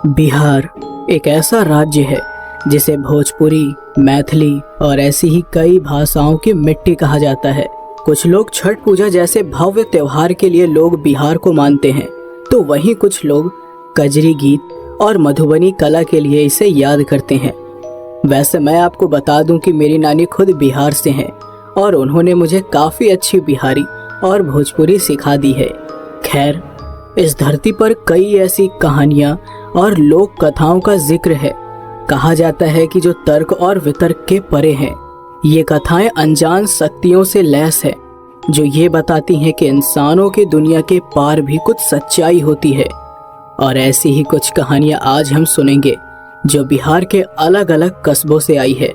बिहार एक ऐसा राज्य है जिसे भोजपुरी, मैथिली और ऐसी ही कई भाषाओं की मिट्टी कहा जाता है। कुछ लोग छठ पूजा जैसे भव्य त्योहार के लिए लोग बिहार को मानते हैं, तो वहीं कुछ लोग कजरी गीत और मधुबनी कला के लिए इसे याद करते हैं। वैसे मैं आपको बता दूं कि मेरी नानी खुद बिहार से हैं और उन्होंने मुझे काफ़ी अच्छी बिहारी और भोजपुरी सिखा दी है। खैर, इस धरती पर कई ऐसी कहानियाँ और लोक कथाओं का जिक्र है। कहा जाता है कि जो तर्क और वितर्क के परे हैं। ये कथाएं अनजान शक्तियों से लैस है जो ये बताती हैं कि इंसानों की दुनिया के पार भी कुछ सच्चाई होती है। और ऐसी ही कुछ कहानियां आज हम सुनेंगे जो बिहार के अलग अलग कस्बों से आई है।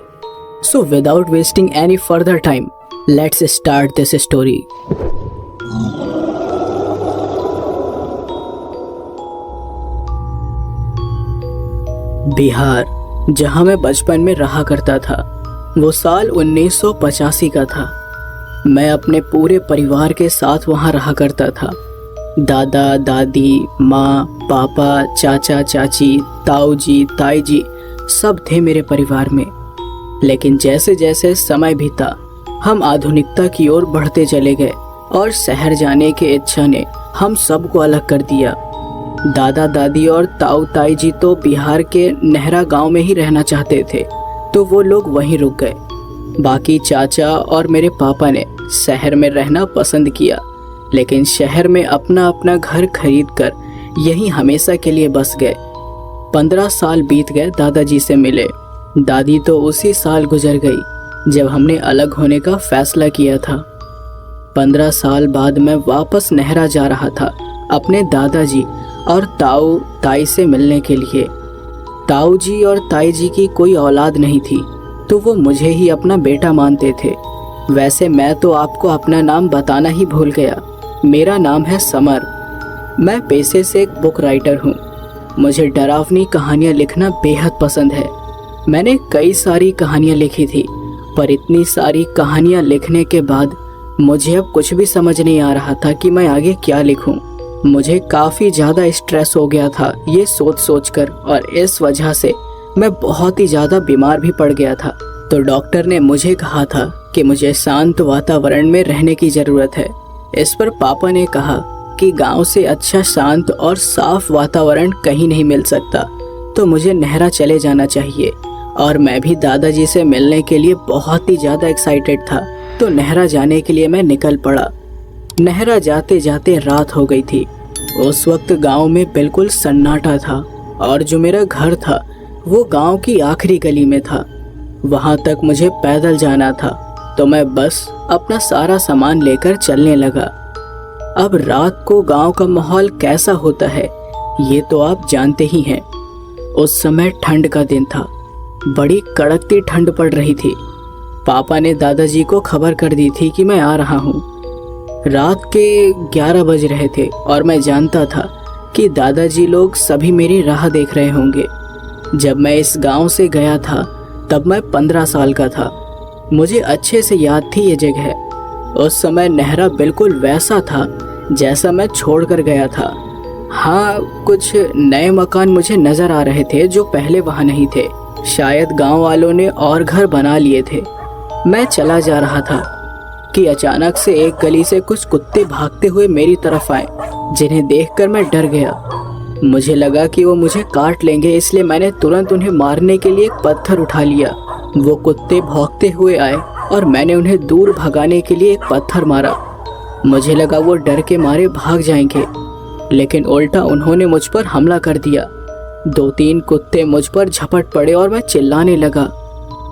So without wasting any further time, let's start this story. Bihar, जहां मैं बचपन में रहा करता था, वो साल 1985 का था। मैं अपने पूरे परिवार के साथ वहां रहा करता था। दादा, दादी, माँ, पापा, चाचा, चाची, ताऊ जी, ताई जी सब थे मेरे परिवार में। लेकिन जैसे जैसे समय बीता, हम आधुनिकता की ओर बढ़ते चले गए और शहर जाने की इच्छा ने हम सबको अलग कर दिया। दादा, दादी और ताऊ, ताई जी तो बिहार के नेहरा गांव में ही रहना चाहते थे, तो वो लोग वहीं रुक गए। बाकी चाचा और मेरे पापा ने शहर में रहना पसंद किया, लेकिन शहर में अपना अपना घर खरीदकर यहीं हमेशा के लिए बस गए। 15 साल बीत गए दादाजी से मिले। दादी तो उसी साल गुजर गई जब हमने अलग होने का फैसला किया था। 15 साल बाद मैं वापस नेहरा जा रहा था अपने दादाजी और ताऊ ताई से मिलने के लिए। ताऊ जी और ताई जी की कोई औलाद नहीं थी, तो वो मुझे ही अपना बेटा मानते थे। वैसे मैं तो आपको अपना नाम बताना ही भूल गया। मेरा नाम है समर। मैं पेशे से एक बुक राइटर हूँ। मुझे डरावनी कहानियाँ लिखना बेहद पसंद है। मैंने कई सारी कहानियाँ लिखी थी, पर इतनी सारी कहानियाँ लिखने के बाद मुझे अब कुछ भी समझ नहीं आ रहा था कि मैं आगे क्या लिखूँ। मुझे काफ़ी ज़्यादा स्ट्रेस हो गया था ये सोच सोच कर, और इस वजह से मैं बहुत ही ज़्यादा बीमार भी पड़ गया था। तो डॉक्टर ने मुझे कहा था कि मुझे शांत वातावरण में रहने की ज़रूरत है। इस पर पापा ने कहा कि गांव से अच्छा शांत और साफ वातावरण कहीं नहीं मिल सकता, तो मुझे नेहरा चले जाना चाहिए। और मैं भी दादाजी से मिलने के लिए बहुत ही ज़्यादा एक्साइटेड था, तो नेहरा जाने के लिए मैं निकल पड़ा। नेहरा जाते जाते रात हो गई थी। उस वक्त गांव में बिल्कुल सन्नाटा था और जो मेरा घर था वो गांव की आखिरी गली में था। वहां तक मुझे पैदल जाना था, तो मैं बस अपना सारा सामान लेकर चलने लगा। अब रात को गांव का माहौल कैसा होता है ये तो आप जानते ही हैं। उस समय ठंड का दिन था, बड़ी कड़कती ठंड पड़ रही थी। पापा ने दादाजी को खबर कर दी थी कि मैं आ रहा हूँ। रात के 11 बज रहे थे और मैं जानता था कि दादाजी लोग सभी मेरी राह देख रहे होंगे। जब मैं इस गांव से गया था तब मैं 15 साल का था। मुझे अच्छे से याद थी ये जगह। उस समय नेहरा बिल्कुल वैसा था जैसा मैं छोड़कर गया था। हाँ, कुछ नए मकान मुझे नज़र आ रहे थे जो पहले वहाँ नहीं थे। शायद गांव वालों ने और घर बना लिए थे। मैं चला जा रहा था कि अचानक से एक गली से कुछ कुत्ते भागते हुए मेरी तरफ आए, जिन्हें देखकर मैं डर गया। मुझे लगा कि वो मुझे काट लेंगे, इसलिए मैंने तुरंत उन्हें मारने के लिए एक पत्थर उठा लिया। वो कुत्ते भौंकते हुए आए और मैंने उन्हें दूर भगाने के लिए एक पत्थर मारा। मुझे लगा वो डर के मारे भाग जाएंगे, लेकिन उल्टा उन्होंने मुझ पर हमला कर दिया। 2-3 कुत्ते मुझ पर झपट पड़े और मैं चिल्लाने लगा।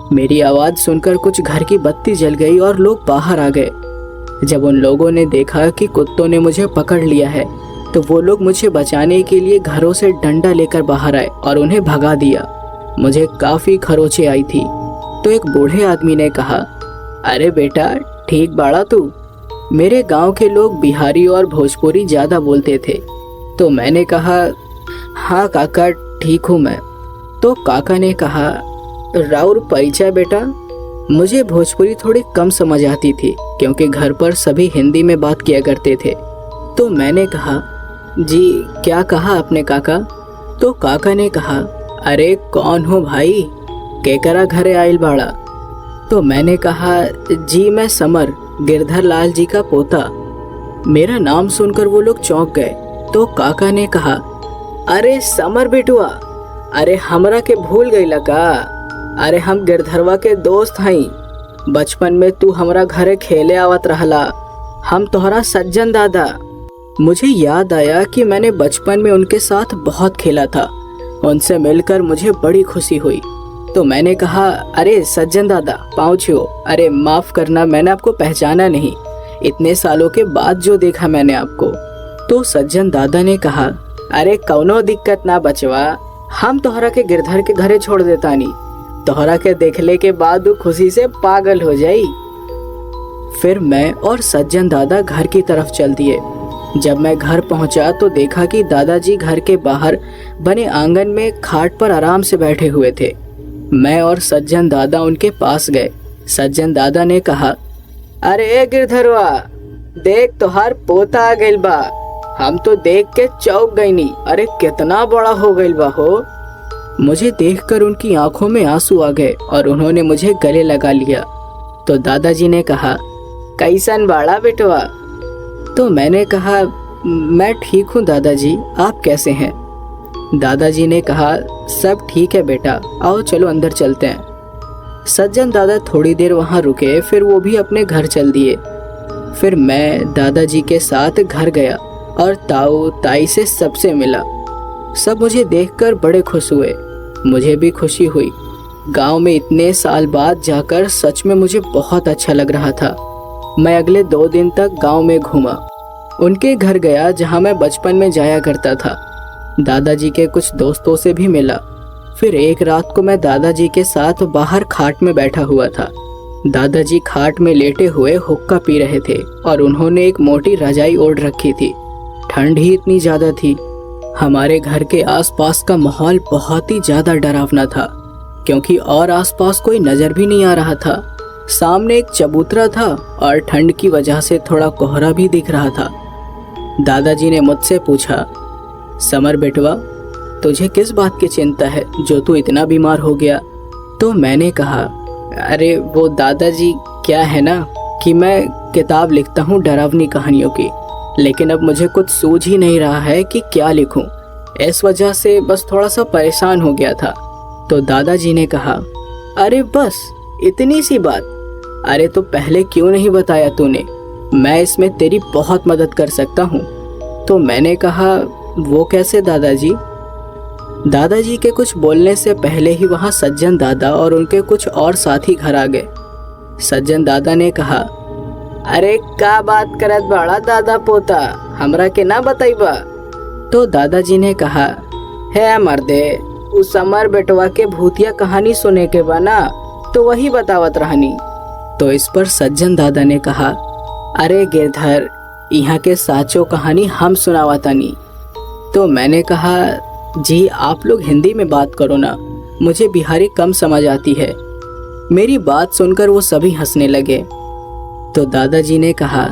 मेरी आवाज़ सुनकर कुछ घर की बत्ती जल गई और लोग बाहर आ गए। जब उन लोगों ने देखा कि कुत्तों ने मुझे पकड़ लिया है, तो वो लोग मुझे बचाने के लिए घरों से डंडा लेकर बाहर आए और उन्हें भगा दिया। मुझे काफ़ी खरोंचें आई थी, तो एक बूढ़े आदमी ने कहा, अरे बेटा, ठीक बाड़ा तू। मेरे गांव के लोग बिहारी और भोजपुरी ज़्यादा बोलते थे, तो मैंने कहा, हाँ काका, ठीक हूँ मैं। तो काका ने कहा, राउर परिचय बेटा। मुझे भोजपुरी थोड़ी कम समझ आती थी क्योंकि घर पर सभी हिंदी में बात किया करते थे, तो मैंने कहा, जी क्या कहा आपने काका? तो काका ने कहा, अरे कौन हो भाई, केकरा घरे आइल बाड़ा? तो मैंने कहा, जी मैं समर, गिरधर लाल जी का पोता। मेरा नाम सुनकर वो लोग चौंक गए। तो काका ने कहा, अरे समर बेटुआ, अरे हमरा के भूल गईला का? अरे हम गिरधरवा के दोस्त हई। बचपन में तू हमरा घरे खेले आवत रहला, हम तोहरा सज्जन दादा। मुझे याद आया कि मैंने बचपन में उनके साथ बहुत खेला था। उनसे मिलकर मुझे बड़ी खुशी हुई। तो मैंने कहा, अरे सज्जन दादा पाँव छुओ। अरे माफ़ करना, मैंने आपको पहचाना नहीं, इतने सालों के बाद जो देखा मैंने आपको। तो सज्जन दादा ने कहा, अरे कौनो दिक्कत ना बचवा, हम तोहरा के गिरधर के घरे छोड़ देतानी। तोहरा के देखले के बाद वो खुशी से पागल हो जाई। फिर मैं और सज्जन दादा घर की तरफ चल दिए। जब मैं घर पहुंचा तो देखा कि दादाजी घर के बाहर बने आंगन में खाट पर आराम से बैठे हुए थे। मैं और सज्जन दादा उनके पास गए। सज्जन दादा ने कहा, अरे गिरधरवा, देख तोहार पोता आ गइल बा। हम तो देख के चौंक गईनी, अरे कितना बड़ा हो गइल बा हो। मुझे देखकर उनकी आंखों में आंसू आ गए और उन्होंने मुझे गले लगा लिया। तो दादाजी ने कहा, कैसन बाड़ा बेटवा? तो मैंने कहा, मैं ठीक हूँ दादाजी, आप कैसे हैं? दादाजी ने कहा, सब ठीक है बेटा, आओ चलो अंदर चलते हैं। सज्जन दादा थोड़ी देर वहाँ रुके, फिर वो भी अपने घर चल दिए। फिर मैं दादाजी के साथ घर गया और ताऊ ताई से सबसे मिला। सब मुझे देखकर बड़े खुश हुए, मुझे भी खुशी हुई। गांव में इतने साल बाद जाकर सच में मुझे बहुत अच्छा लग रहा था। मैं अगले 2 दिन तक गांव में घूमा, उनके घर गया जहां मैं बचपन में जाया करता था। दादाजी के कुछ दोस्तों से भी मिला। फिर एक रात को मैं दादाजी के साथ बाहर खाट में बैठा हुआ था। दादाजी खाट में लेटे हुए हुक्का पी रहे थे और उन्होंने एक मोटी रजाई ओढ़ रखी थी। ठंड ही इतनी ज़्यादा थी। हमारे घर के आसपास का माहौल बहुत ही ज़्यादा डरावना था, क्योंकि और आसपास कोई नज़र भी नहीं आ रहा था। सामने एक चबूतरा था और ठंड की वजह से थोड़ा कोहरा भी दिख रहा था। दादाजी ने मुझसे पूछा, समर बेटवा, तुझे किस बात की चिंता है जो तू इतना बीमार हो गया? तो मैंने कहा, अरे वो दादाजी, क्या है ना कि मैं किताब लिखता हूँ डरावनी कहानियों की, लेकिन अब मुझे कुछ सूझ ही नहीं रहा है कि क्या लिखूं। इस वजह से बस थोड़ा सा परेशान हो गया था। तो दादाजी ने कहा, अरे बस इतनी सी बात? अरे तो पहले क्यों नहीं बताया तूने? मैं इसमें तेरी बहुत मदद कर सकता हूँ। तो मैंने कहा, वो कैसे दादाजी? दादाजी के कुछ बोलने से पहले ही वहाँ सज्जन दादा और उनके कुछ और साथी घर आ गए। सज्जन दादा ने कहा, अरे का बात करत बाड़ा दादा पोता, हमरा के ना बताइबा? तो दादाजी ने कहा, है मर्दे, उस समर बेटवा के भूतिया कहानी सुने के बना तो वही बतावत रहनी। तो इस पर सज्जन दादा ने कहा, अरे गिरधर, यहाँ के साचो कहानी हम सुनावतानी। तो मैंने कहा, जी आप लोग हिंदी में बात करो ना, मुझे बिहारी कम समझ आती है। मेरी बात सुनकर वो सभी हंसने लगे। तो दादाजी ने कहा,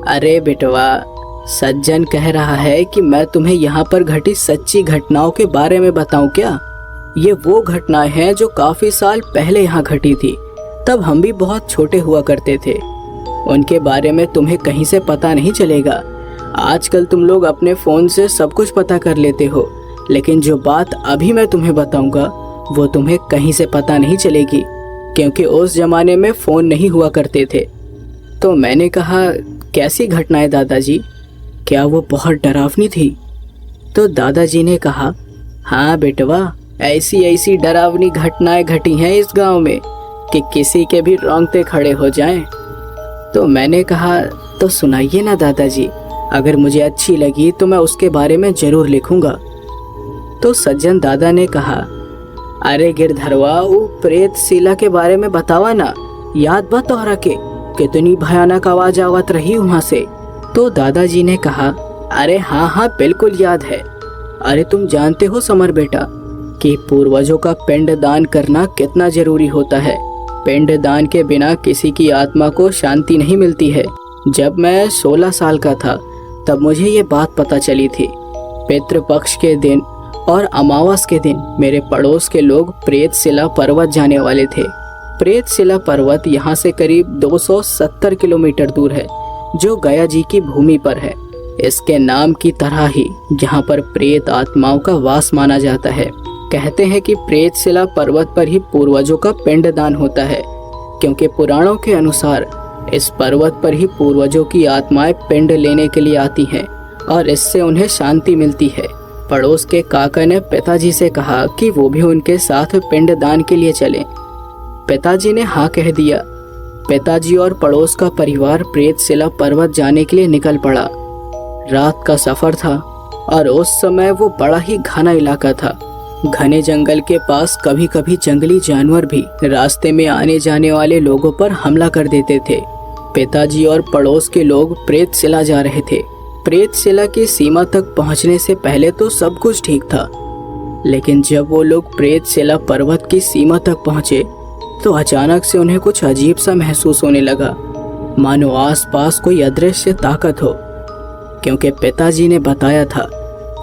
अरे बेटवा, सज्जन कह रहा है कि मैं तुम्हें यहाँ पर घटी सच्ची घटनाओं के बारे में बताऊं क्या? ये वो घटनाएं हैं जो काफ़ी साल पहले यहाँ घटी थी। तब हम भी बहुत छोटे हुआ करते थे। उनके बारे में तुम्हें कहीं से पता नहीं चलेगा। आजकल तुम लोग अपने फ़ोन से सब कुछ पता कर लेते हो, लेकिन जो बात अभी मैं तुम्हें बताऊंगा वो तुम्हें कहीं से पता नहीं चलेगी, क्योंकि उस ज़माने में फ़ोन नहीं हुआ करते थे। तो मैंने कहा, कैसी घटनाएं दादाजी? क्या वो बहुत डरावनी थी? तो दादाजी ने कहा, हाँ बेटवा, ऐसी ऐसी डरावनी घटनाएं घटी हैं इस गांव में कि किसी के भी रोंगटे खड़े हो जाएं। तो मैंने कहा, तो सुनाइए ना दादाजी, अगर मुझे अच्छी लगी तो मैं उसके बारे में ज़रूर लिखूंगा। तो सज्जन दादा ने कहा, अरे गिरधरवा, वो प्रेत शिला के बारे में बतावा ना, याद बा तोहरा के? कितनी भयानक आवाज आवत रही वहाँ से। तो दादाजी ने कहा, अरे हाँ हाँ बिल्कुल याद है। अरे तुम जानते हो समर बेटा कि पूर्वजों का पिंड दान करना कितना जरूरी होता है। पिंड दान के बिना किसी की आत्मा को शांति नहीं मिलती है। जब मैं 16 साल का था तब मुझे ये बात पता चली थी। पितृपक्ष के दिन और अमावस के दिन मेरे पड़ोस के लोग प्रेतशिला पर्वत जाने वाले थे। प्रेतशिला पर्वत यहाँ से करीब 270 किलोमीटर दूर है, जो गया जी की भूमि पर है। इसके नाम की तरह ही यहाँ पर प्रेत आत्माओं का वास माना जाता है। कहते हैं कि प्रेतशिला पर्वत पर ही पूर्वजों का पिंडदान होता है, क्योंकि पुराणों के अनुसार इस पर्वत पर ही पूर्वजों की आत्माएं पिंड लेने के लिए आती हैं और इससे उन्हें शांति मिलती है। पड़ोस के काका ने पिताजी से कहा कि वो भी उनके साथ पिंडदान के लिए चलें। पिताजी ने हाँ कह दिया। पिताजी और पड़ोस का परिवार प्रेतशिला पर्वत जाने के लिए निकल पड़ा। रात का सफर था और उस समय वो बड़ा ही घना इलाका था। घने जंगल के पास कभी कभी जंगली जानवर भी रास्ते में आने जाने वाले लोगों पर हमला कर देते थे। पिताजी और पड़ोस के लोग प्रेतशिला जा रहे थे। प्रेतशिला की सीमा तक पहुंचने से पहले तो सब कुछ ठीक था, लेकिन जब वो लोग प्रेतशिला पर्वत की सीमा तक पहुंचे तो अचानक से उन्हें कुछ अजीब सा महसूस होने लगा, मानो आसपास कोई अदृश्य ताकत हो। क्योंकि पिताजी ने बताया था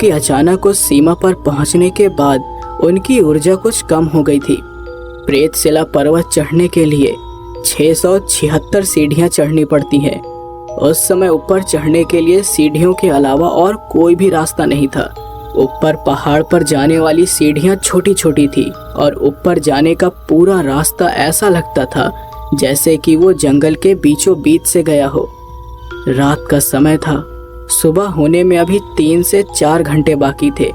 कि अचानक उस सीमा पर पहुंचने के बाद उनकी ऊर्जा कुछ कम हो गई थी। प्रेतशिला पर्वत चढ़ने के लिए 676 सीढ़ियां चढ़नी पड़ती हैं। उस समय ऊपर चढ़ने के लिए सीढ़ियों के अलावा और कोई भी रास्ता नहीं था। ऊपर पहाड़ पर जाने वाली सीढ़ियां छोटी छोटी थी और ऊपर जाने का पूरा रास्ता ऐसा लगता था जैसे कि वो जंगल के बीचों बीच से गया हो। रात का समय था। सुबह होने में अभी 3 से 4 घंटे बाकी थे।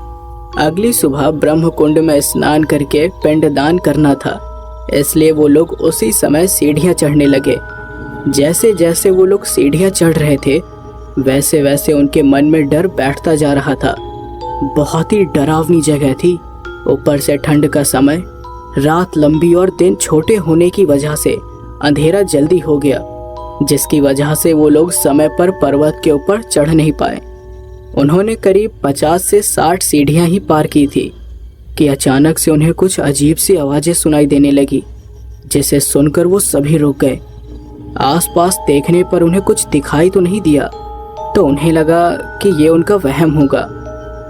अगली सुबह ब्रह्म कुंड में स्नान करके पिंडदान करना था, इसलिए वो लोग उसी समय सीढ़ियां चढ़ने लगे। जैसे जैसे वो लोग सीढ़ियां चढ़ रहे थे वैसे वैसे उनके मन में डर बैठता जा रहा था। बहुत ही डरावनी जगह थी। ऊपर से ठंड का समय, रात लंबी और दिन छोटे होने की वजह से अंधेरा जल्दी हो गया, जिसकी वजह से वो लोग समय पर पर्वत के ऊपर चढ़ नहीं पाए। उन्होंने करीब 50 से 60 सीढ़ियां ही पार की थी कि अचानक से उन्हें कुछ अजीब सी आवाजें सुनाई देने लगी, जिसे सुनकर वो सभी रुक गए। आसपास देखने पर उन्हें कुछ दिखाई तो नहीं दिया, तो उन्हें लगा कि ये उनका वहम होगा।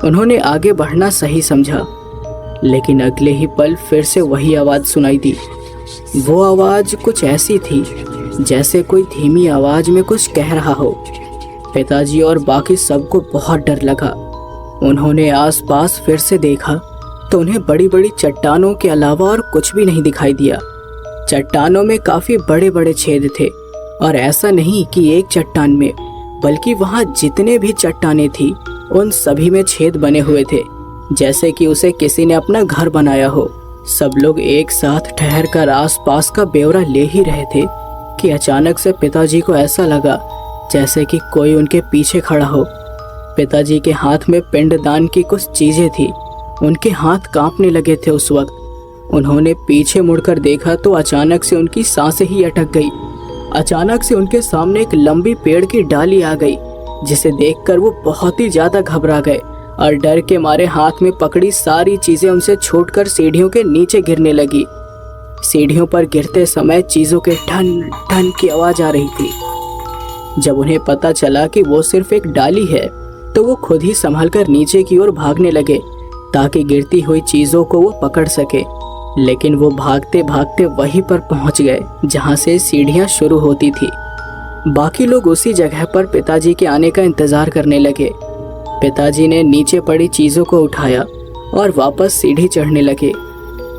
उन्होंने आगे बढ़ना सही समझा, लेकिन अगले ही पल फिर से वही आवाज़ सुनाई दी। वो आवाज़ कुछ ऐसी थी जैसे कोई धीमी आवाज़ में कुछ कह रहा हो। पिताजी और बाकी सबको बहुत डर लगा। उन्होंने आसपास फिर से देखा तो उन्हें बड़ी बड़ी चट्टानों के अलावा और कुछ भी नहीं दिखाई दिया। चट्टानों में काफ़ी बड़े बड़े छेद थे, और ऐसा नहीं कि एक चट्टान में, बल्कि वहाँ जितने भी चट्टानें थी उन सभी में छेद बने हुए थे, जैसे कि उसे किसी ने अपना घर बनाया हो। सब लोग एक साथ ठहर कर आसपास का ब्यौरा ले ही रहे थे कि अचानक से पिताजी को ऐसा लगा जैसे कि कोई उनके पीछे खड़ा हो। पिताजी के हाथ में पिंडदान की कुछ चीजें थी। उनके हाथ कांपने लगे थे उस वक्त। उन्होंने पीछे मुड़कर देखा तो अचानक से उनकी सांसें ही अटक गई। अचानक से उनके सामने एक लंबी पेड़ की डाली आ गई, जिसे देखकर वो बहुत ही ज्यादा घबरा गए और डर के मारे हाथ में पकड़ी सारी चीजें उनसे छूटकर सीढ़ियों के नीचे गिरने लगी। सीढ़ियों पर गिरते समय चीजों के ठन ठन की आवाज आ रही थी। जब उन्हें पता चला कि वो सिर्फ एक डाली है, तो वो खुद ही संभलकर नीचे की ओर भागने लगे ताकि गिरती हुई चीजों को वो पकड़ सके। लेकिन वो भागते भागते वहीं पर पहुंच गए जहां से सीढ़ियां शुरू होती थी। बाकी लोग उसी जगह पर पिताजी के आने का इंतजार करने लगे। पिताजी ने नीचे पड़ी चीजों को उठाया और वापस सीढ़ी चढ़ने लगे।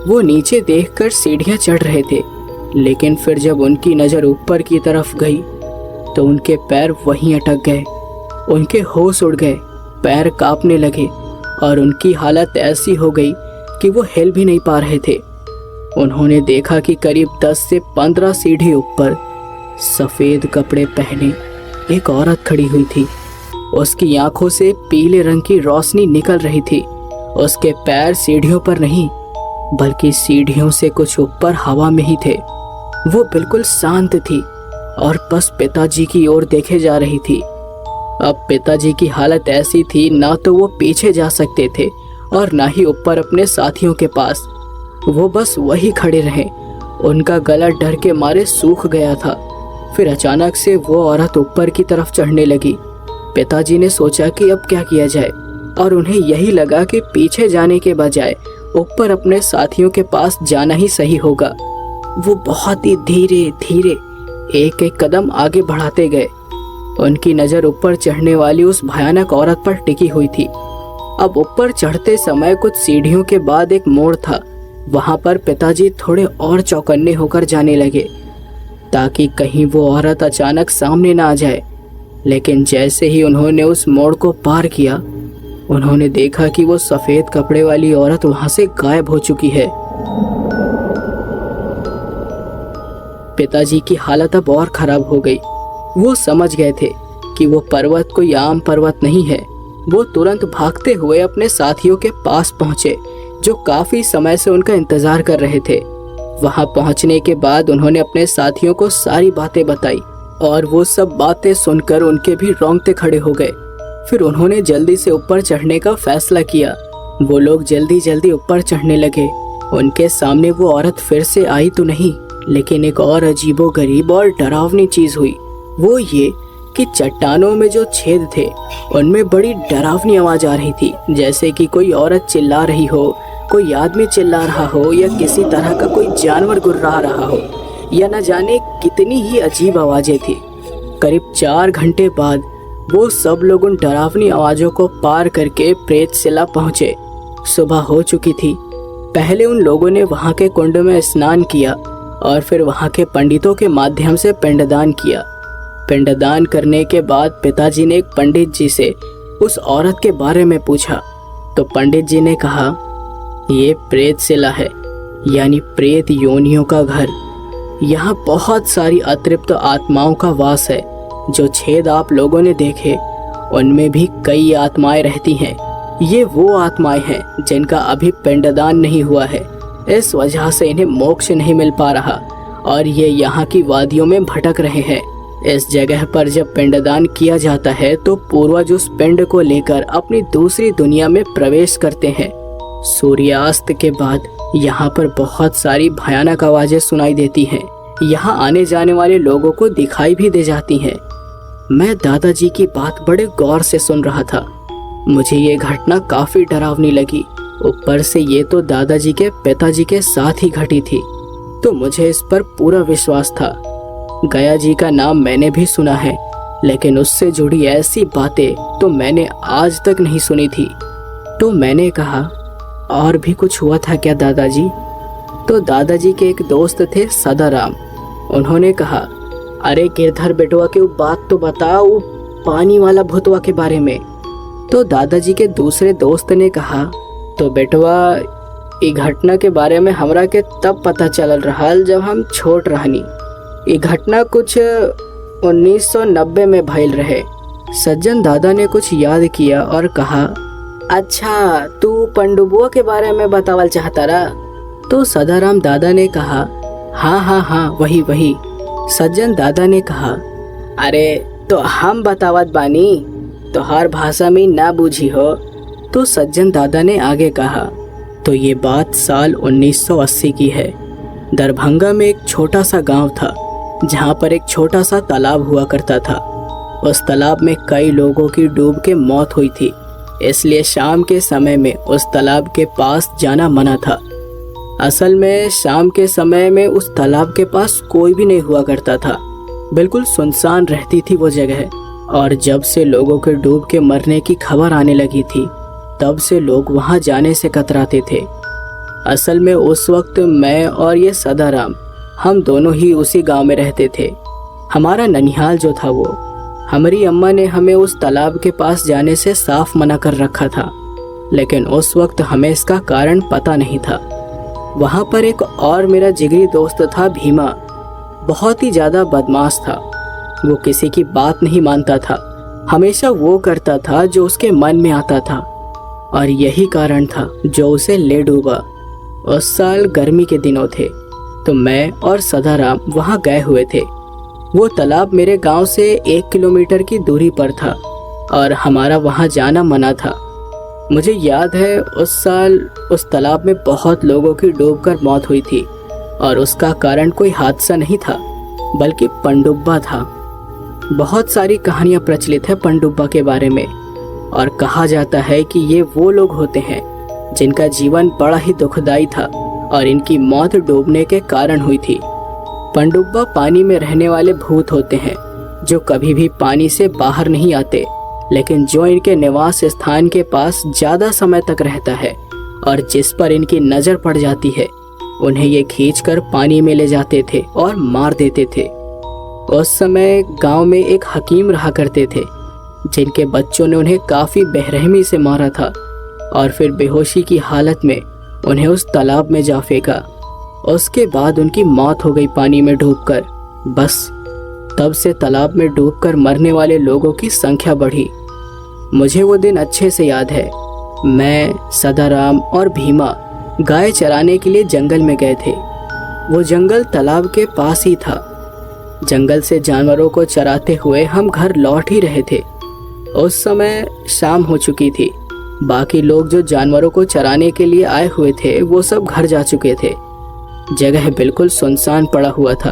वो नीचे देखकर सीढ़ियां चढ़ रहे थे, लेकिन फिर जब उनकी नज़र ऊपर की तरफ गई तो उनके पैर वहीं अटक गए। उनके होश उड़ गए, पैर कांपने लगे और उनकी हालत ऐसी हो गई कि वो हिल भी नहीं पा रहे थे। उन्होंने देखा कि करीब 10 से 15 सीढ़ी ऊपर सफ़ेद कपड़े पहने एक औरत खड़ी हुई थी। उसकी आंखों से पीले रंग की रोशनी निकल रही थी। उसके पैर सीढ़ियों पर नहीं, बल्कि सीढ़ियों से कुछ ऊपर हवा में ही थे। वो बिल्कुल शांत थी और बस पिताजी की ओर देखे जा रही थी। अब पिताजी की हालत ऐसी थी, ना तो वो पीछे जा सकते थे और ना ही ऊपर अपने साथियों के पास। वो बस वही खड़े रहे। उनका गला डर के मारे सूख गया था। फिर अचानक से वो औरत ऊपर की तरफ चढ़ने लगी। पिताजी ने सोचा कि अब क्या किया जाए। और उन्हें यही लगा कि पीछे जाने के बजाय ऊपर अपने साथियों के पास जाना ही सही होगा। वो बहुत ही धीरे धीरे एक एक कदम आगे बढ़ाते गए। उनकी नज़र ऊपर चढ़ने वाली उस भयानक औरत पर टिकी हुई थी। अब ऊपर चढ़ते समय कुछ सीढ़ियों के बाद एक मोड़ था। वहां पर पिताजी थोड़े और चौकन्ने होकर जाने लगे ताकि कहीं वो औरत अचानक सामने ना आ जाए। लेकिन जैसे ही उन्होंने उस मोड़ को पार किया, उन्होंने देखा कि वो सफेद कपड़े वाली औरत वहां से गायब हो चुकी है। पिताजी की हालत अब और खराब हो गई। वो समझ गए थे कि वो पर्वत कोई आम पर्वत नहीं है। वो तुरंत भागते हुए अपने साथियों के पास पहुंचे जो काफी समय से उनका इंतजार कर रहे थे। वहां पहुंचने के बाद उन्होंने अपने साथियों को सारी बातें बताई और वो सब बातें सुनकर उनके भी रोंगटे खड़े हो गए। फिर उन्होंने जल्दी से ऊपर चढ़ने का फैसला किया। वो लोग जल्दी जल्दी ऊपर चढ़ने लगे। उनके सामने वो औरत फिर से आई तो नहीं, लेकिन एक और अजीबोगरीब और डरावनी चीज हुई। वो ये कि चट्टानों में जो छेद थे उनमें बड़ी डरावनी आवाज आ रही थी, जैसे कि कोई औरत चिल्ला रही हो, कोई आदमी चिल्ला रहा हो या किसी तरह का कोई जानवर गुर्रा रहा हो, या न जाने कितनी ही अजीब आवाजें थी। करीब 4 घंटे बाद वो सब लोग उन डरावनी आवाजों को पार करके प्रेतशिला पहुंचे। सुबह हो चुकी थी। पहले उन लोगों ने वहां के कुंड में स्नान किया और फिर वहां के पंडितों के माध्यम से पिंडदान किया। पिंडदान करने के बाद पिताजी ने एक पंडित जी से उस औरत के बारे में पूछा तो पंडित जी ने कहा, ये प्रेतशिला है, यानी प्रेत योनियों का घर। यहाँ बहुत सारी अतृप्त आत्माओं का वास है। जो छेद आप लोगों ने देखे उनमें भी कई आत्माएं रहती हैं। ये वो आत्माएं हैं जिनका अभी पिंडदान नहीं हुआ है। इस वजह से इन्हें मोक्ष नहीं मिल पा रहा और ये यहाँ की वादियों में भटक रहे हैं। इस जगह पर जब पिंडदान किया जाता है तो पूर्वज उस पिंड को लेकर अपनी दूसरी दुनिया में प्रवेश करते हैं। सूर्यास्त के बाद यहाँ पर बहुत सारी भयानक आवाजें सुनाई देती हैं। यहाँ आने जाने वाले लोगों को दिखाई भी दे जाती हैं। मैं दादाजी की बात बड़े गौर से सुन रहा था। मुझे ये घटना काफी डरावनी लगी। ऊपर से ये तो दादाजी के पिताजी के साथ ही घटी थी, तो मुझे इस पर पूरा विश्वास था। गया जी का नाम मैंने भी सुना है, लेकिन उससे जुड़ी ऐसी बातें तो मैंने आज तक नहीं सुनी थी। तो मैंने कहा, और भी कुछ हुआ था क्या दादाजी? तो दादाजी के एक दोस्त थे सदाराम। उन्होंने कहा, अरे गिरधर बेटवा की बात तो बताओ, पानी वाला भूतवा के बारे में। तो दादाजी के दूसरे दोस्त ने कहा, तो बेटवा ये घटना के बारे में हमरा के तब पता चल रहा जब हम छोट रहनी। ये घटना कुछ 1990 में भइल रहे। सज्जन दादा ने कुछ याद किया और कहा, अच्छा तू पंडुबुआ के बारे में बतावल चाहता रहा? तो सदाराम दादा ने कहा, हाँ वही। सज्जन दादा ने कहा, अरे तो हम बतावत बानी, तो हर भाषा में ना बूझी हो। तो सज्जन दादा ने आगे कहा, तो ये बात साल 1980 की है। दरभंगा में एक छोटा सा गांव था जहां पर एक छोटा सा तालाब हुआ करता था। उस तालाब में कई लोगों की डूब के मौत हुई थी, इसलिए शाम के समय में उस तालाब के पास जाना मना था। असल में शाम के समय में उस तालाब के पास कोई भी नहीं हुआ करता था। बिल्कुल सुनसान रहती थी वो जगह। और जब से लोगों के डूब के मरने की खबर आने लगी थी, तब से लोग वहां जाने से कतराते थे। असल में उस वक्त मैं और ये सदाराम, हम दोनों ही उसी गांव में रहते थे। हमारा ननिहाल जो था वो, हमारी अम्मा ने हमें उस तालाब के पास जाने से साफ मना कर रखा था, लेकिन उस वक्त हमें इसका कारण पता नहीं था। वहाँ पर एक और मेरा जिगरी दोस्त था भीमा। बहुत ही ज़्यादा बदमाश था। वो किसी की बात नहीं मानता था। हमेशा वो करता था जो उसके मन में आता था, और यही कारण था जो उसे ले डूबा। उस साल गर्मी के दिनों थे, तो मैं और सदाराम वहाँ गए हुए थे। वो तालाब मेरे गांव से 1 किलोमीटर की दूरी पर था और हमारा वहाँ जाना मना था। मुझे याद है उस साल उस तालाब में बहुत लोगों की डूबकर मौत हुई थी, और उसका कारण कोई हादसा नहीं था बल्कि पनडुब्बा था। बहुत सारी कहानियाँ प्रचलित है पनडुब्बा के बारे में, और कहा जाता है कि ये वो लोग होते हैं जिनका जीवन बड़ा ही दुखदाई था और इनकी मौत डूबने के कारण हुई थी। पनडुब्बा पानी में रहने वाले भूत होते हैं जो कभी भी पानी से बाहर नहीं आते, लेकिन जो इनके निवास स्थान के पास ज़्यादा समय तक रहता है और जिस पर इनकी नज़र पड़ जाती है उन्हें ये खींचकर पानी में ले जाते थे और मार देते थे। उस समय गांव में एक हकीम रहा करते थे जिनके बच्चों ने उन्हें काफ़ी बेरहमी से मारा था और फिर बेहोशी की हालत में उन्हें उस तालाब में जा फेंका। उसके बाद उनकी मौत हो गई पानी में डूबकर। बस तब से तालाब में डूबकर मरने वाले लोगों की संख्या बढ़ी। मुझे वो दिन अच्छे से याद है। मैं, सदाराम और भीमा गाय चराने के लिए जंगल में गए थे। वो जंगल तालाब के पास ही था। जंगल से जानवरों को चराते हुए हम घर लौट ही रहे थे। उस समय शाम हो चुकी थी। बाकी लोग जो जानवरों को चराने के लिए आए हुए थे वो सब घर जा चुके थे। जगह बिल्कुल सुनसान पड़ा हुआ था।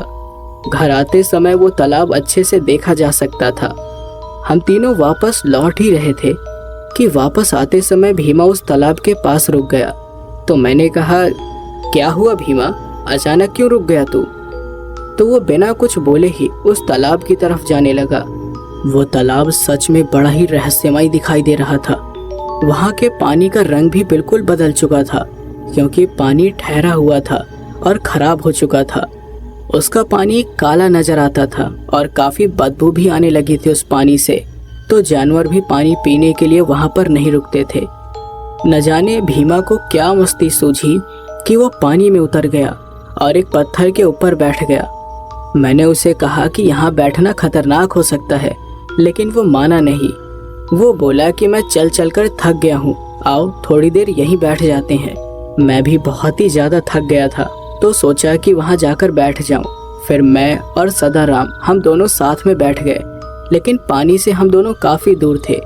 घर आते समय वो तालाब अच्छे से देखा जा सकता था। हम तीनों वापस लौट ही रहे थे कि वापस आते समय भीमा उस तालाब के पास रुक गया। तो मैंने कहा, क्या हुआ भीमा, अचानक क्यों रुक गया तू? तो वो बिना कुछ बोले ही उस तालाब की तरफ जाने लगा। वो तालाब सच में बड़ा ही रहस्यमय दिखाई दे रहा था। वहाँ के पानी का रंग भी बिल्कुल बदल चुका था क्योंकि पानी ठहरा हुआ था और खराब हो चुका था। उसका पानी काला नजर आता था और काफ़ी बदबू भी आने लगी थी उस पानी से। तो जानवर भी पानी पीने के लिए वहाँ पर नहीं रुकते थे। न जाने भीमा को क्या मस्ती सूझी कि वो पानी में उतर गया और एक पत्थर के ऊपर बैठ गया। मैंने उसे कहा कि यहाँ बैठना खतरनाक हो सकता है, लेकिन वो माना नहीं। वो बोला कि मैं चल चल कर थक गया हूँ, आओ थोड़ी देर यहीं बैठ जाते हैं। मैं भी बहुत ही ज़्यादा थक गया था तो सोचा कि वहाँ जाकर बैठ जाऊँ। फिर मैं और सदाराम हम दोनों साथ में बैठ गए, लेकिन पानी से हम दोनों काफ़ी दूर थे।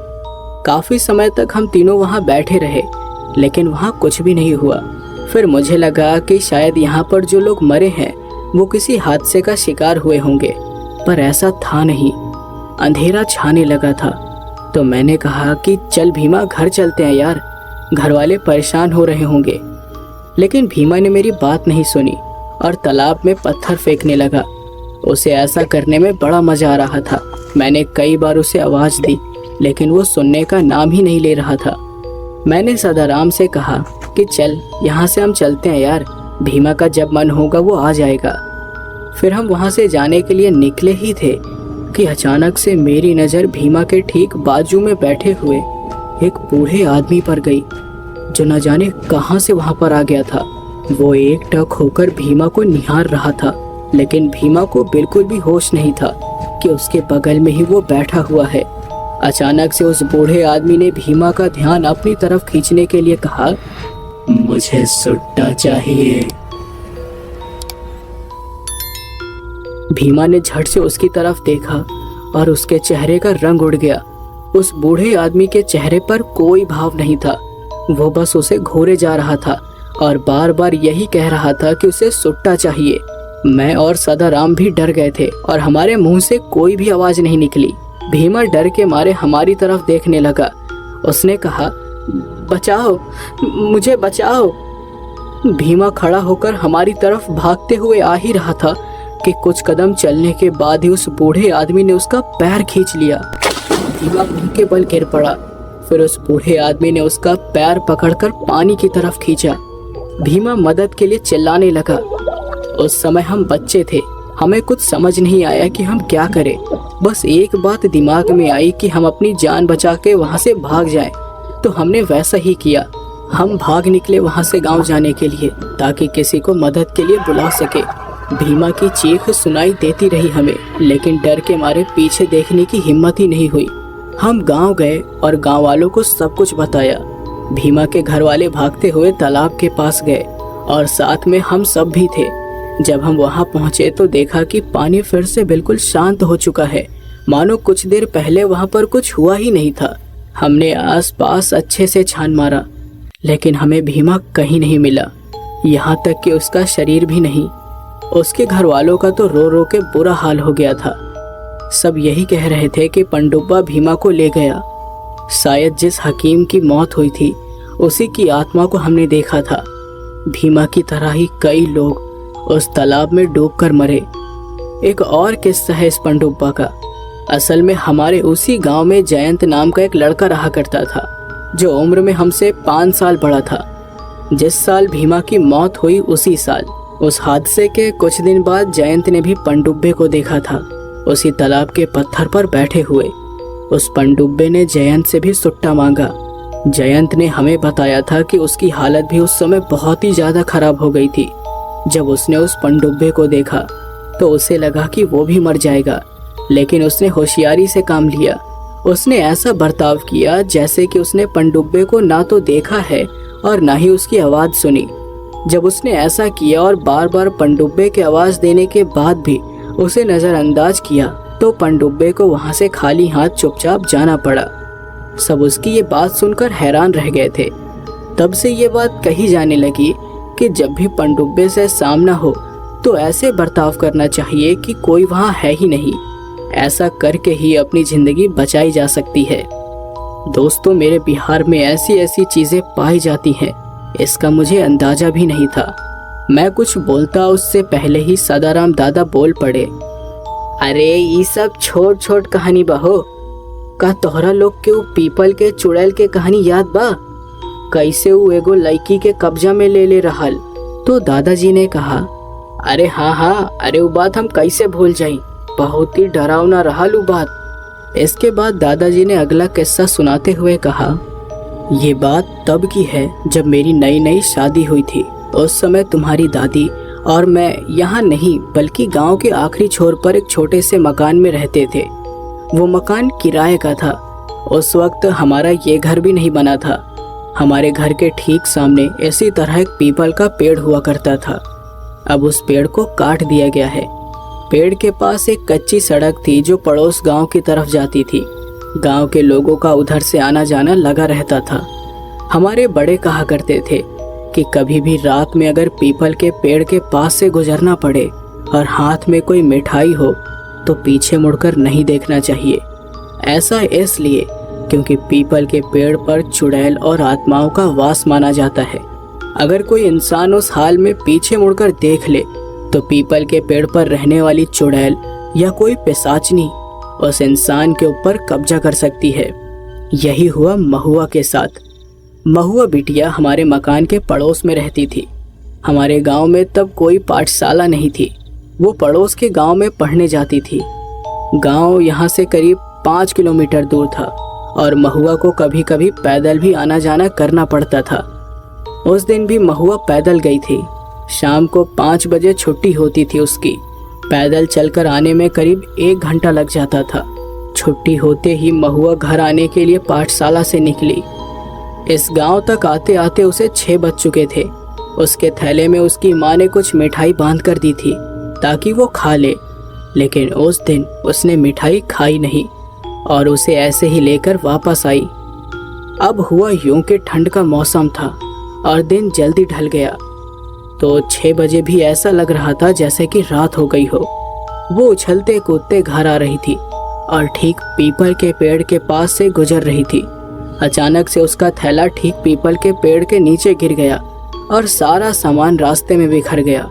काफ़ी समय तक हम तीनों वहाँ बैठे रहे, लेकिन वहाँ कुछ भी नहीं हुआ। फिर मुझे लगा कि शायद यहाँ पर जो लोग मरे हैं वो किसी हादसे का शिकार हुए होंगे, पर ऐसा था नहीं। अंधेरा छाने लगा था तो मैंने कहा कि चल भीमा, घर चलते हैं यार, घर वाले परेशान हो रहे होंगे। लेकिन भीमा ने मेरी बात नहीं सुनी और तालाब में पत्थर फेंकने लगा। उसे ऐसा करने में बड़ा मज़ा आ रहा था। मैंने कई बार उसे आवाज़ दी, लेकिन वो सुनने का नाम ही नहीं ले रहा था। मैंने सदाराम से कहा कि चल यहाँ से हम चलते हैं यार, भीमा का जब मन होगा वो आ जाएगा। फिर हम वहाँ से जाने के लिए निकले ही थे कि अचानक से मेरी नज़र भीमा के ठीक बाजू में बैठे हुए एक बूढ़े आदमी पर गई, जो न जाने कहां से वहां पर आ गया था। वो एकटक होकर भीमा को निहार रहा था, लेकिन भीमा को बिल्कुल भी होश नहीं था कि उसके बगल में ही वो बैठा हुआ है। अचानक से उस बूढ़े आदमी ने भीमा का ध्यान अपनी तरफ खींचने के लिए कहा, मुझे सुट्टा चाहिए। भीमा ने झट से उसकी तरफ देखा और उसके चेहरे का रंग उड़ गया। उस बूढ़े आदमी के चेहरे पर कोई भाव नहीं था। वो बस उसे घूरे जा रहा था और बार बार यही कह रहा था कि उसे सुट्टा चाहिए। मैं और सदाराम भी डर गए थे और हमारे मुंह से कोई भी आवाज नहीं निकली। भीमा डर के मारे हमारी तरफ देखने लगा। उसने कहा, बचाओ, मुझे बचाओ। भीमा खड़ा होकर हमारी तरफ भागते हुए आ ही रहा था कि कुछ कदम चलने के बाद ही उस बूढ़े आदमी ने उसका पैर खींच लिया। भीमा मुंह के बल गिर पड़ा। फिर उस बूढ़े आदमी ने उसका पैर पकड़कर पानी की तरफ खींचा। भीमा मदद के लिए चिल्लाने लगा। उस समय हम बच्चे थे, हमें कुछ समझ नहीं आया कि हम क्या करें। बस एक बात दिमाग में आई कि हम अपनी जान बचा के वहाँ से भाग जाएं। तो हमने वैसा ही किया। हम भाग निकले वहाँ से गांव जाने के लिए ताकि किसी को मदद के लिए बुला सके। भीमा की चीख सुनाई देती रही हमें, लेकिन डर के मारे पीछे देखने की हिम्मत ही नहीं हुई। हम गांव गए और गांव वालों को सब कुछ बताया। भीमा के घर वाले भागते हुए तालाब के पास गए और साथ में हम सब भी थे। जब हम वहां पहुंचे तो देखा कि पानी फिर से बिल्कुल शांत हो चुका है, मानो कुछ देर पहले वहां पर कुछ हुआ ही नहीं था। हमने आसपास अच्छे से छान मारा, लेकिन हमें भीमा कहीं नहीं मिला, यहाँ तक कि उसका शरीर भी नहीं। उसके घर वालों का तो रो रो के बुरा हाल हो गया था। सब यही कह रहे थे कि पनडुब्बा भीमा को ले गया। शायद जिस हकीम की मौत हुई थी उसी की आत्मा को हमने देखा था। भीमा की तरह ही कई लोग उस तालाब में डूबकर मरे। एक और किस्सा है इस पनडुब्बा का। असल में हमारे उसी गांव में जयंत नाम का एक लड़का रहा करता था जो उम्र में हमसे 5 साल बड़ा था। जिस साल भीमा की मौत हुई उसी साल, उस हादसे के कुछ दिन बाद जयंत ने भी पनडुब्बे को देखा था, उसी तालाब के पत्थर पर बैठे हुए। उस पनडुब्बे ने जयंत से भी सुट्टा मांगा। जयंत ने हमें बताया था कि उसकी हालत भी उस समय बहुत ही ज़्यादा खराब हो गई थी। जब उसने उस पनडुब्बे को देखा तो उसे लगा कि वो भी मर जाएगा, लेकिन उसने होशियारी से काम लिया। उसने ऐसा बर्ताव किया जैसे कि उसने पनडुब्बे को ना तो देखा है और ना ही उसकी आवाज़ सुनी। जब उसने ऐसा किया और बार बार पनडुब्बे की आवाज़ देने के बाद भी उसे नज़रअंदाज किया तो पनडुब्बे को वहाँ से खाली हाथ चुपचाप जाना पड़ा। सब उसकी ये बात सुनकर हैरान रह गए थे। तब से ये बात कही जाने लगी कि जब भी पनडुब्बे से सामना हो तो ऐसे बर्ताव करना चाहिए कि कोई वहाँ है ही नहीं। ऐसा करके ही अपनी ज़िंदगी बचाई जा सकती है। दोस्तों, मेरे बिहार में ऐसी ऐसी चीज़ें पाई जाती हैं, इसका मुझे अंदाज़ा भी नहीं था। मैं कुछ बोलता उससे पहले ही सदाराम दादा बोल पड़े, अरे ये सब छोट छोट कहानी बहो का तोहरा लोग के पीपल के चुड़ैल के कहानी याद बा? कैसे वो एगो लड़की के कब्जा में ले रहल? तो दादाजी ने कहा, अरे हाँ, अरे वो बात हम कैसे भूल जाई, बहुत ही डरावना रहल वो बात। इसके बाद दादाजी ने अगला किस्सा सुनाते हुए कहा, ये बात तब की है जब मेरी नई नई शादी हुई थी। उस समय तुम्हारी दादी और मैं यहाँ नहीं बल्कि गांव के आखिरी छोर पर एक छोटे से मकान में रहते थे। वो मकान किराए का था। उस वक्त हमारा ये घर भी नहीं बना था। हमारे घर के ठीक सामने इसी तरह एक पीपल का पेड़ हुआ करता था। अब उस पेड़ को काट दिया गया है। पेड़ के पास एक कच्ची सड़क थी जो पड़ोस गांव की तरफ जाती थी। गांव के लोगों का उधर से आना जाना लगा रहता था। हमारे बड़े कहा करते थे कि कभी भी रात में अगर पीपल के पेड़ के पास से गुजरना पड़े और हाथ में कोई मिठाई हो तो पीछे मुड़कर नहीं देखना चाहिए। ऐसा इसलिए क्योंकि पीपल के पेड़ पर चुड़ैल और आत्माओं का वास माना जाता है। अगर कोई इंसान उस हाल में पीछे मुड़कर देख ले तो पीपल के पेड़ पर रहने वाली चुड़ैल या कोई पिशाचनी उस इंसान के ऊपर कब्जा कर सकती है। यही हुआ महुआ के साथ। महुआ बिटिया हमारे मकान के पड़ोस में रहती थी। हमारे गांव में तब कोई पाठशाला नहीं थी। वो पड़ोस के गांव में पढ़ने जाती थी। गांव यहाँ से करीब 5 किलोमीटर दूर था और महुआ को कभी कभी पैदल भी आना जाना करना पड़ता था। उस दिन भी महुआ पैदल गई थी। शाम को 5 बजे छुट्टी होती थी उसकी। पैदल चलकर आने में करीब 1 घंटा लग जाता था। छुट्टी होते ही महुआ घर आने के लिए पाठशाला से निकली। इस गांव तक आते आते उसे 6 बज चुके थे। उसके थैले में उसकी माँ ने कुछ मिठाई बांध कर दी थी ताकि वो खा ले, लेकिन उस दिन उसने मिठाई खाई नहीं और उसे ऐसे ही लेकर वापस आई। अब हुआ यूं कि ठंड का मौसम था और दिन जल्दी ढल गया, तो 6 बजे भी ऐसा लग रहा था जैसे कि रात हो गई हो। वो उछलते कूदते घर आ रही थी और ठीक पीपल के पेड़ के पास से गुजर रही थी। अचानक से उसका थैला ठीक पीपल के पेड़ के नीचे गिर गया और सारा सामान रास्ते में बिखर गया।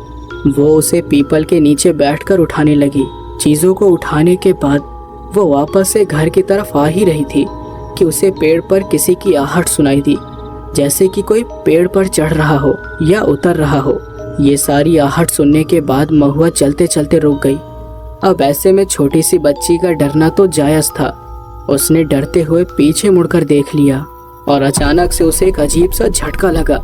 वो उसे पीपल के नीचे बैठकर उठाने लगी। चीज़ों को उठाने के बाद वो वापस से घर की तरफ आ ही रही थी कि उसे पेड़ पर किसी की आहट सुनाई दी, जैसे कि कोई पेड़ पर चढ़ रहा हो या उतर रहा हो। ये सारी आहट सुनने के बाद महुआ चलते चलते रुक गई। अब ऐसे में छोटी सी बच्ची का डरना तो जायज़ था। उसने डरते हुए पीछे मुड़कर देख लिया और अचानक से उसे एक अजीब सा झटका लगा,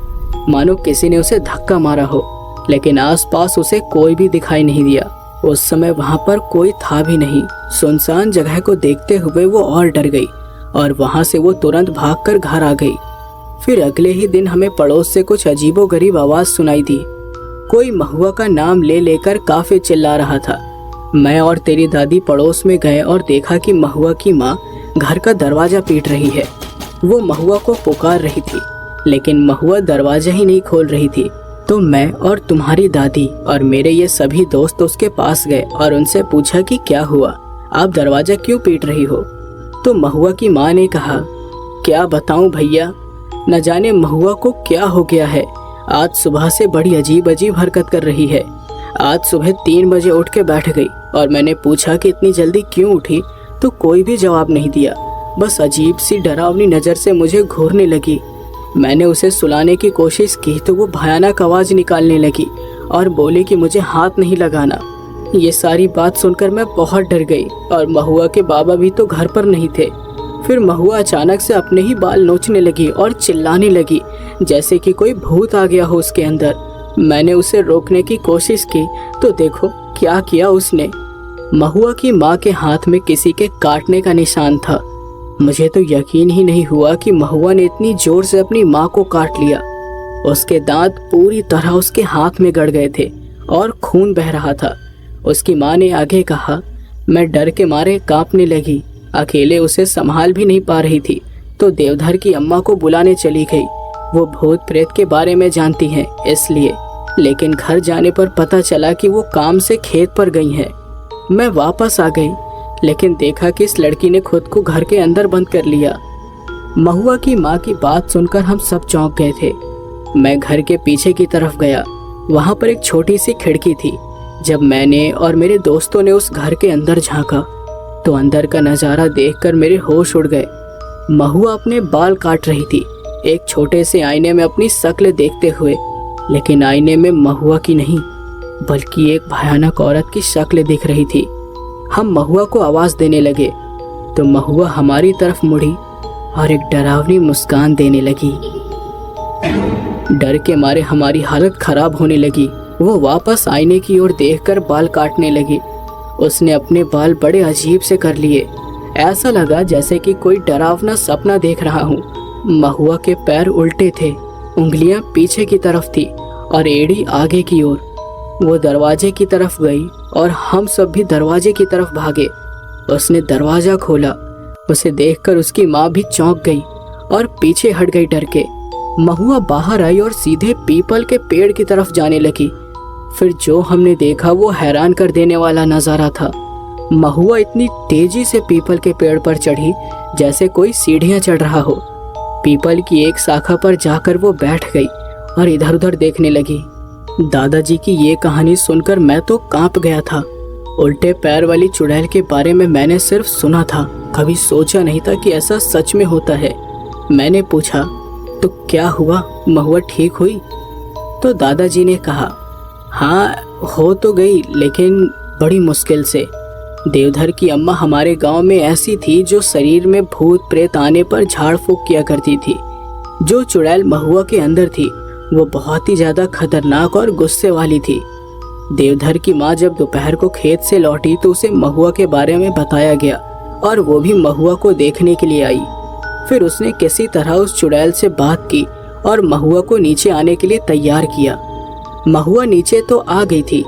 मानो किसी ने उसे धक्का मारा हो, लेकिन आसपास उसे कोई भी दिखाई नहीं दिया। उस समय वहां पर कोई था भी नहीं। सुनसान जगह को देखते हुए वो और डर गई और वहां से वो तुरंत भागकर घर आ गई। फिर अगले ही दिन हमें पड़ोस से कुछ अजीबोगरीब आवाज़ सुनाई दी। कोई महुआ का नाम ले लेकर काफी चिल्ला रहा था। मैं और तेरी दादी पड़ोस में गए और देखा कि महुआ की माँ घर का दरवाजा पीट रही है। वो महुआ को पुकार रही थी, लेकिन महुआ दरवाजा ही नहीं खोल रही थी। तो मैं और तुम्हारी दादी और मेरे ये सभी दोस्त उसके पास गए और उनसे पूछा कि क्या हुआ, आप दरवाजा क्यों पीट रही हो? तो महुआ की माँ ने कहा, क्या बताऊं भैया, न जाने महुआ को क्या हो गया है। आज सुबह से बड़ी अजीब अजीब हरकत कर रही है। आज सुबह 3 बजे उठ के बैठ गई और मैंने पूछा कि इतनी जल्दी क्यों उठी, तो कोई भी जवाब नहीं दिया। बस अजीब सी डरावनी नज़र से मुझे घूरने लगी। मैंने उसे सुलाने की कोशिश की तो वो भयानक आवाज़ निकालने लगी और बोली कि मुझे हाथ नहीं लगाना। ये सारी बात सुनकर मैं बहुत डर गई और महुआ के बाबा भी तो घर पर नहीं थे। फिर महुआ अचानक से अपने ही बाल नोचने लगी और चिल्लाने लगी जैसे कि कोई भूत आ गया हो उसके अंदर। मैंने उसे रोकने की कोशिश की तो देखो क्या किया उसने। महुआ की माँ के हाथ में किसी के काटने का निशान था। मुझे तो यकीन ही नहीं हुआ कि महुआ ने इतनी जोर से अपनी माँ को काट लिया। उसके दांत पूरी तरह उसके हाथ में गड़ गए थे और खून बह रहा था। उसकी माँ ने आगे कहा, मैं डर के मारे कांपने लगी। अकेले उसे संभाल भी नहीं पा रही थी तो देवधर की अम्मा को बुलाने चली गई। वो भूत प्रेत के बारे में जानती हैं इसलिए। लेकिन घर जाने पर पता चला कि वो काम से खेत पर गई हैं। मैं वापस आ गई लेकिन देखा कि इस लड़की ने खुद को घर के अंदर बंद कर लिया। महुआ की माँ की बात सुनकर हम सब चौंक गए थे। मैं घर के पीछे की तरफ गया। वहाँ पर एक छोटी सी खिड़की थी। जब मैंने और मेरे दोस्तों ने उस घर के अंदर झांका तो अंदर का नज़ारा देखकर मेरे होश उड़ गए। महुआ अपने बाल काट रही थी, एक छोटे से आईने में अपनी शक्ल देखते हुए। लेकिन आईने में महुआ की नहीं बल्कि एक भयानक औरत की शक्ल दिख रही थी। हम महुआ को आवाज़ देने लगे तो महुआ हमारी तरफ मुड़ी और एक डरावनी मुस्कान देने लगी। डर के मारे हमारी हालत खराब होने लगी। वो वापस आईने की ओर देखकर बाल काटने लगी। उसने अपने बाल बड़े अजीब से कर लिए। ऐसा लगा जैसे कि कोई डरावना सपना देख रहा हूँ। महुआ के पैर उल्टे थे, उंगलियां पीछे की तरफ थी और एड़ी आगे की ओर। वो दरवाजे की तरफ गई और हम सब भी दरवाजे की तरफ भागे। उसने दरवाजा खोला। उसे देखकर उसकी माँ भी चौंक गई और पीछे हट गई डर के। महुआ बाहर आई और सीधे पीपल के पेड़ की तरफ जाने लगी। फिर जो हमने देखा वो हैरान कर देने वाला नज़ारा था। महुआ इतनी तेजी से पीपल के पेड़ पर चढ़ी जैसे कोई सीढ़ियाँ चढ़ रहा हो। पीपल की एक शाखा पर जाकर वो बैठ गई और इधर उधर देखने लगी। दादाजी की ये कहानी सुनकर मैं तो कांप गया था। उल्टे पैर वाली चुड़ैल के बारे में मैंने सिर्फ सुना था, कभी सोचा नहीं था कि ऐसा सच में होता है। मैंने पूछा, तो क्या हुआ, महुआ ठीक हुई? तो दादाजी ने कहा, हाँ हो तो गई लेकिन बड़ी मुश्किल से। देवधर की अम्मा हमारे गांव में ऐसी थी जो शरीर में भूत प्रेत आने पर झाड़ फूंक किया करती थी। जो चुड़ैल महुआ के अंदर थी वो बहुत ही ज़्यादा खतरनाक और गुस्से वाली थी। देवधर की माँ जब दोपहर को खेत से लौटी तो उसे महुआ के बारे में बताया गया और वो भी महुआ को देखने के लिए आई। फिर उसने किसी तरह उस चुड़ैल से बात की और महुआ को नीचे आने के लिए तैयार किया। महुआ नीचे तो आ गई थी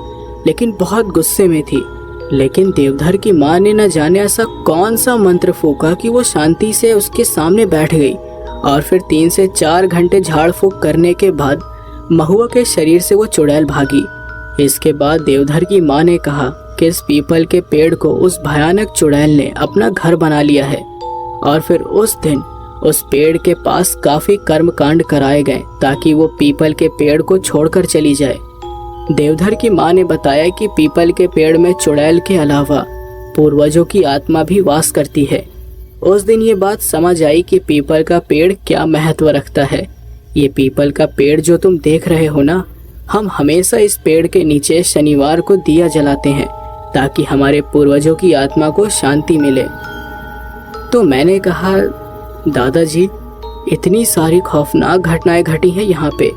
लेकिन बहुत गुस्से में थी। लेकिन देवधर की माँ ने न जाने ऐसा कौन सा मंत्र फूंका कि वो शांति से उसके सामने बैठ गई और फिर 3 से 4 घंटे झाड़ फूंक करने के बाद महुआ के शरीर से वो चुड़ैल भागी। इसके बाद देवधर की माँ ने कहा कि इस पीपल के पेड़ को उस भयानक चुड़ैल ने अपना घर बना लिया है और फिर उस दिन उस पेड़ के पास काफी कर्मकांड कराए गए ताकि वो पीपल के पेड़ को छोड़कर चली जाए। देवधर की माँ ने बताया कि पीपल के पेड़ में चुड़ैल के अलावा पूर्वजों की आत्मा भी वास करती है। उस दिन ये बात समझ आई कि पीपल का पेड़ क्या महत्व रखता है। ये पीपल का पेड़ जो तुम देख रहे हो ना, हम हमेशा इस पेड़ के नीचे शनिवार को दिया जलाते हैं ताकि हमारे पूर्वजों की आत्मा को शांति मिले। तो मैंने कहा, दादाजी इतनी सारी खौफनाक घटनाएं घटी हैं यहाँ पे।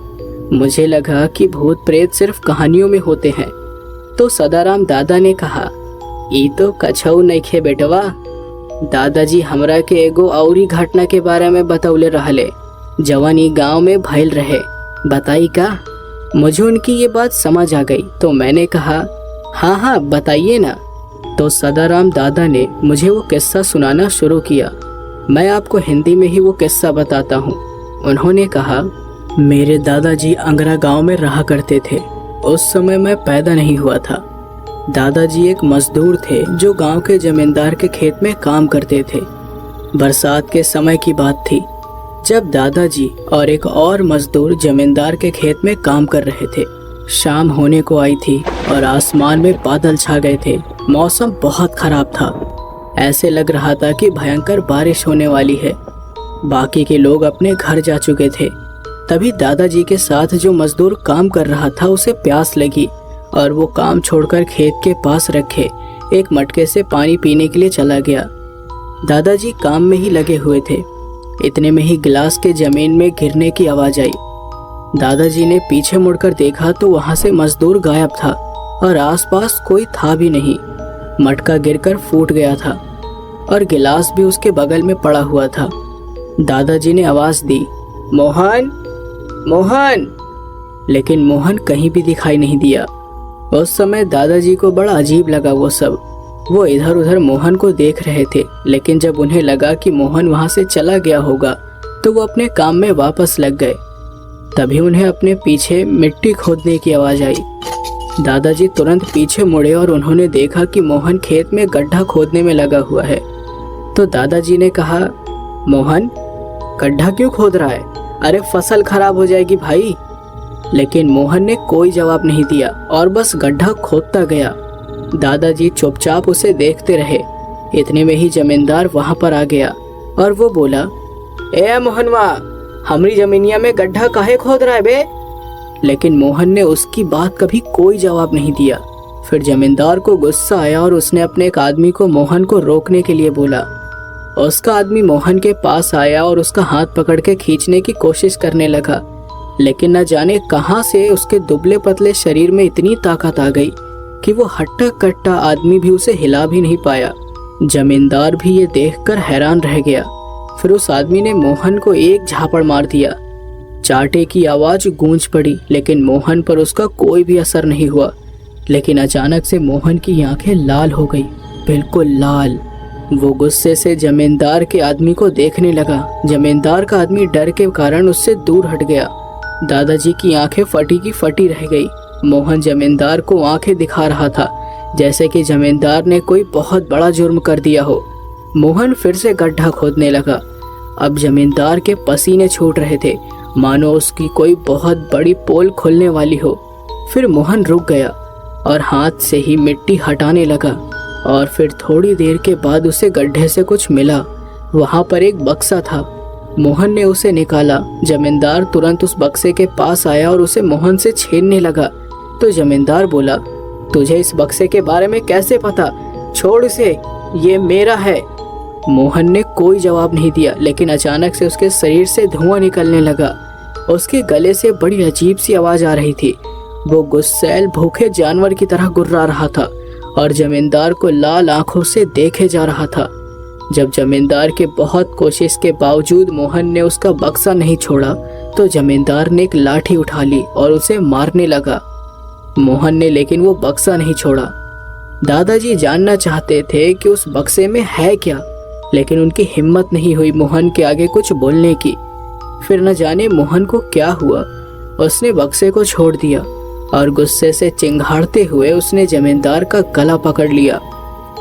मुझे लगा कि भूत प्रेत सिर्फ कहानियों में होते हैं। तो सदाराम दादा ने कहा, ई तो कछऊ नइखे बेटवा। दादाजी हमरा के एगो औरी घटना के बारे में बतौले रहले जवन ई गाँव में भइल रहे। बताई का? मुझे उनकी ये बात समझ आ गई तो मैंने कहा, हाँ हाँ बताइए ना। तो सदाराम दादा ने मुझे वो किस्सा सुनाना शुरू किया। मैं आपको हिंदी में ही वो किस्सा बताता हूँ। उन्होंने कहा, मेरे दादाजी अंगरा गांव में रहा करते थे। उस समय मैं पैदा नहीं हुआ था। दादाजी एक मजदूर थे जो गांव के जमींदार के खेत में काम करते थे। बरसात के समय की बात थी। जब दादाजी और एक और मजदूर जमींदार के खेत में काम कर रहे थे। शाम होने को आई थी और आसमान में बादल छा गए थे। मौसम बहुत खराब था, ऐसे लग रहा था कि भयंकर बारिश होने वाली है। बाकी के लोग अपने घर जा चुके थे। तभी दादाजी के साथ जो मजदूर काम कर रहा था उसे प्यास लगी और वो काम छोड़कर खेत के पास रखे एक मटके से पानी पीने के लिए चला गया। दादाजी काम में ही लगे हुए थे। इतने में ही गिलास के जमीन में गिरने की आवाज आई। दादाजी ने पीछे मुड़कर देखा तो वहां से मजदूर गायब था और आसपास कोई था भी नहीं। मटका गिरकर फूट गया था और गिलास भी उसके बगल में पड़ा हुआ था। दादाजी ने आवाज दी, मोहन, मोहन, लेकिन मोहन कहीं भी दिखाई नहीं दिया। उस समय दादाजी को बड़ा अजीब लगा वो सब। वो इधर उधर मोहन को देख रहे थे, लेकिन जब उन्हें लगा कि मोहन वहां से चला गया होगा तो वो अपने काम में वापस लग गए। तभी उन्हें अपने पीछे मिट्टी खोदने की आवाज आई। दादाजी तुरंत पीछे मुड़े और उन्होंने देखा कि मोहन खेत में गड्ढा खोदने में लगा हुआ है। तो दादाजी ने कहा, मोहन, गड्ढा क्यों खोद रहा है? अरे फसल खराब हो जाएगी भाई। लेकिन मोहन ने कोई जवाब नहीं दिया और बस गड्ढा खोदता गया। दादाजी चुपचाप उसे देखते रहे। इतने में ही जमींदार वहां पर आ गया और वो बोला, ए मोहनवा, हमारी जमीनिया में गड्ढा काहे खोद रहा है बे? लेकिन मोहन ने उसकी बात कभी कोई जवाब नहीं दिया। फिर जमींदार को गुस्सा आया और उसने अपने एक आदमी को मोहन को रोकने के लिए बोला। उसका आदमी मोहन के पास आया और उसका हाथ पकड़ के खींचने की कोशिश करने लगा, लेकिन न जाने कहां से उसके दुबले पतले शरीर में इतनी ताकत आ गई कि वो हट्टा कट्टा आदमी भी उसे हिला भी नहीं पाया। जमींदार भी ये देखकर हैरान रह गया। फिर उस आदमी ने मोहन को एक झापड़ मार दिया। चाटे की आवाज गूंज पड़ी, लेकिन मोहन पर उसका कोई भी असर नहीं हुआ। लेकिन अचानक से मोहन की आंखें लाल हो गई, बिल्कुल लाल। वो गुस्से से जमींदार के आदमी को देखने लगा। जमींदार का आदमी डर के कारण उससे दूर हट गया। दादाजी की आंखें फटी की फटी रह गई। मोहन जमींदार को आंखें दिखा रहा था जैसे कि जमींदार ने कोई बहुत बड़ा जुर्म कर दिया हो। मोहन फिर से गड्ढा खोदने लगा। अब जमींदार के पसीने छूट रहे थे, मानो उसकी कोई बहुत बड़ी पोल खुलने वाली हो। फिर मोहन रुक गया और हाथ से ही मिट्टी हटाने लगा और फिर थोड़ी देर के बाद उसे गड्ढे से कुछ मिला। वहां पर एक बक्सा था। मोहन ने उसे निकाला। जमींदार तुरंत उस बक्से के पास आया और उसे मोहन से छीनने लगा। तो जमींदार बोला, तुझे इस बक्से के बारे में कैसे पता? छोड़ इसे, ये मेरा है। मोहन ने कोई जवाब नहीं दिया, लेकिन अचानक से उसके शरीर से धुआं निकलने लगा। उसके गले से बड़ी अजीब सी आवाज आ रही थी। वो गुस्सैल भूखे जानवर की तरह गुर्रा रहा था और जमींदार को लाल आंखों से देखे जा रहा था। जब जमींदार के बहुत कोशिश के बावजूद मोहन ने उसका बक्सा नहीं छोड़ा तो जमींदार ने एक लाठी उठा ली और उसे मारने लगा। मोहन ने लेकिन वो बक्सा नहीं छोड़ा। दादाजी जानना चाहते थे कि उस बक्से में है क्या, लेकिन उनकी हिम्मत नहीं हुई मोहन के आगे कुछ बोलने की। फिर न जाने मोहन को क्या हुआ, उसने बक्से को छोड़ दिया और गुस्से से चिंघाड़ते हुए उसने जमींदार का गला पकड़ लिया।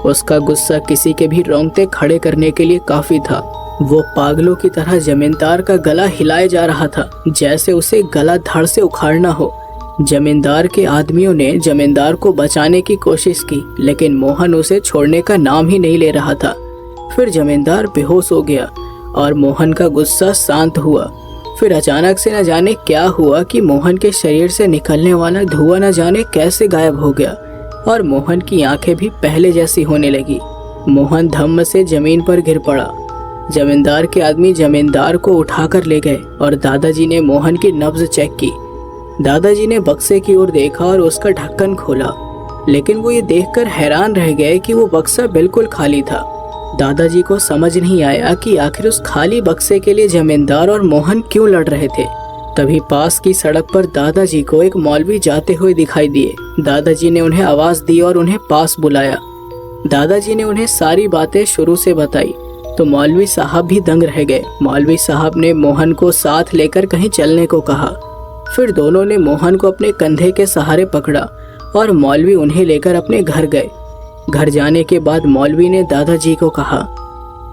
उसका गुस्सा किसी के भी रोंगटे खड़े करने के लिए काफी था। वो पागलों की तरह जमींदार का गला हिलाए जा रहा था, जैसे उसे गला धड़ से उखाड़ना हो। जमींदार के आदमियों ने जमींदार को बचाने की कोशिश की, लेकिन मोहन उसे छोड़ने का नाम ही नहीं ले रहा था। फिर जमींदार बेहोश हो गया और मोहन का गुस्सा शांत हुआ। फिर अचानक से न जाने क्या हुआ कि मोहन के शरीर से निकलने वाला धुआं न जाने कैसे गायब हो गया और मोहन की आंखें भी पहले जैसी होने लगी। मोहन धम्म से जमीन पर गिर पड़ा। जमींदार के आदमी जमींदार को उठाकर ले गए और दादाजी ने मोहन की नब्ज चेक की। दादाजी ने बक्से की ओर देखा और उसका ढक्कन खोला, लेकिन वो ये देखकर हैरान रह गए कि वो बक्सा बिल्कुल खाली था। दादाजी को समझ नहीं आया कि आखिर उस खाली बक्से के लिए जमींदार और मोहन क्यों लड़ रहे थे। तभी पास की सड़क पर दादाजी को एक मौलवी जाते हुए दिखाई दिए। दादाजी ने उन्हें आवाज दी और उन्हें पास बुलाया। दादाजी ने उन्हें सारी बातें शुरू से बताई तो मौलवी साहब भी दंग रह गए। मौलवी साहब ने मोहन को साथ लेकर कहीं चलने को कहा। फिर दोनों ने मोहन को अपने कंधे के सहारे पकड़ा और मौलवी उन्हें लेकर अपने घर गए। घर जाने के बाद मौलवी ने दादाजी को कहा,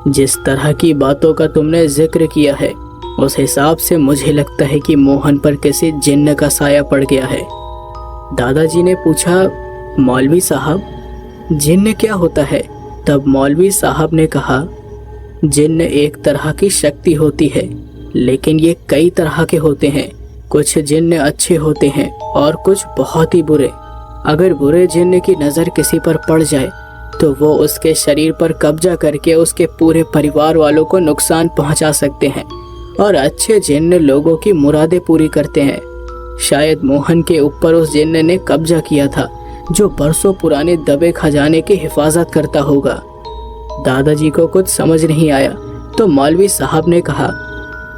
जिस तरह की बातों का तुमने जिक्र किया है उस हिसाब से मुझे लगता है कि मोहन पर किसी जिन्न का साया पड़ गया है। दादाजी ने पूछा, मौलवी साहब, जिन्न क्या होता है? तब मौलवी साहब ने कहा, जिन्न एक तरह की शक्ति होती है, लेकिन ये कई तरह के होते हैं। कुछ जिन्न अच्छे होते हैं और कुछ बहुत ही बुरे। अगर बुरे जिन्न की नज़र किसी पर पड़ जाए तो वो उसके शरीर पर कब्जा करके उसके पूरे परिवार वालों को नुकसान पहुंचा सकते हैं, और अच्छे जिन्न लोगों की मुरादें पूरी करते हैं। शायद मोहन के ऊपर उस जिन्न ने कब्जा किया था, जो बरसों पुराने दबे खजाने की हिफाजत करता होगा। दादाजी को कुछ समझ नहीं आया तो मौलवी साहब ने कहा,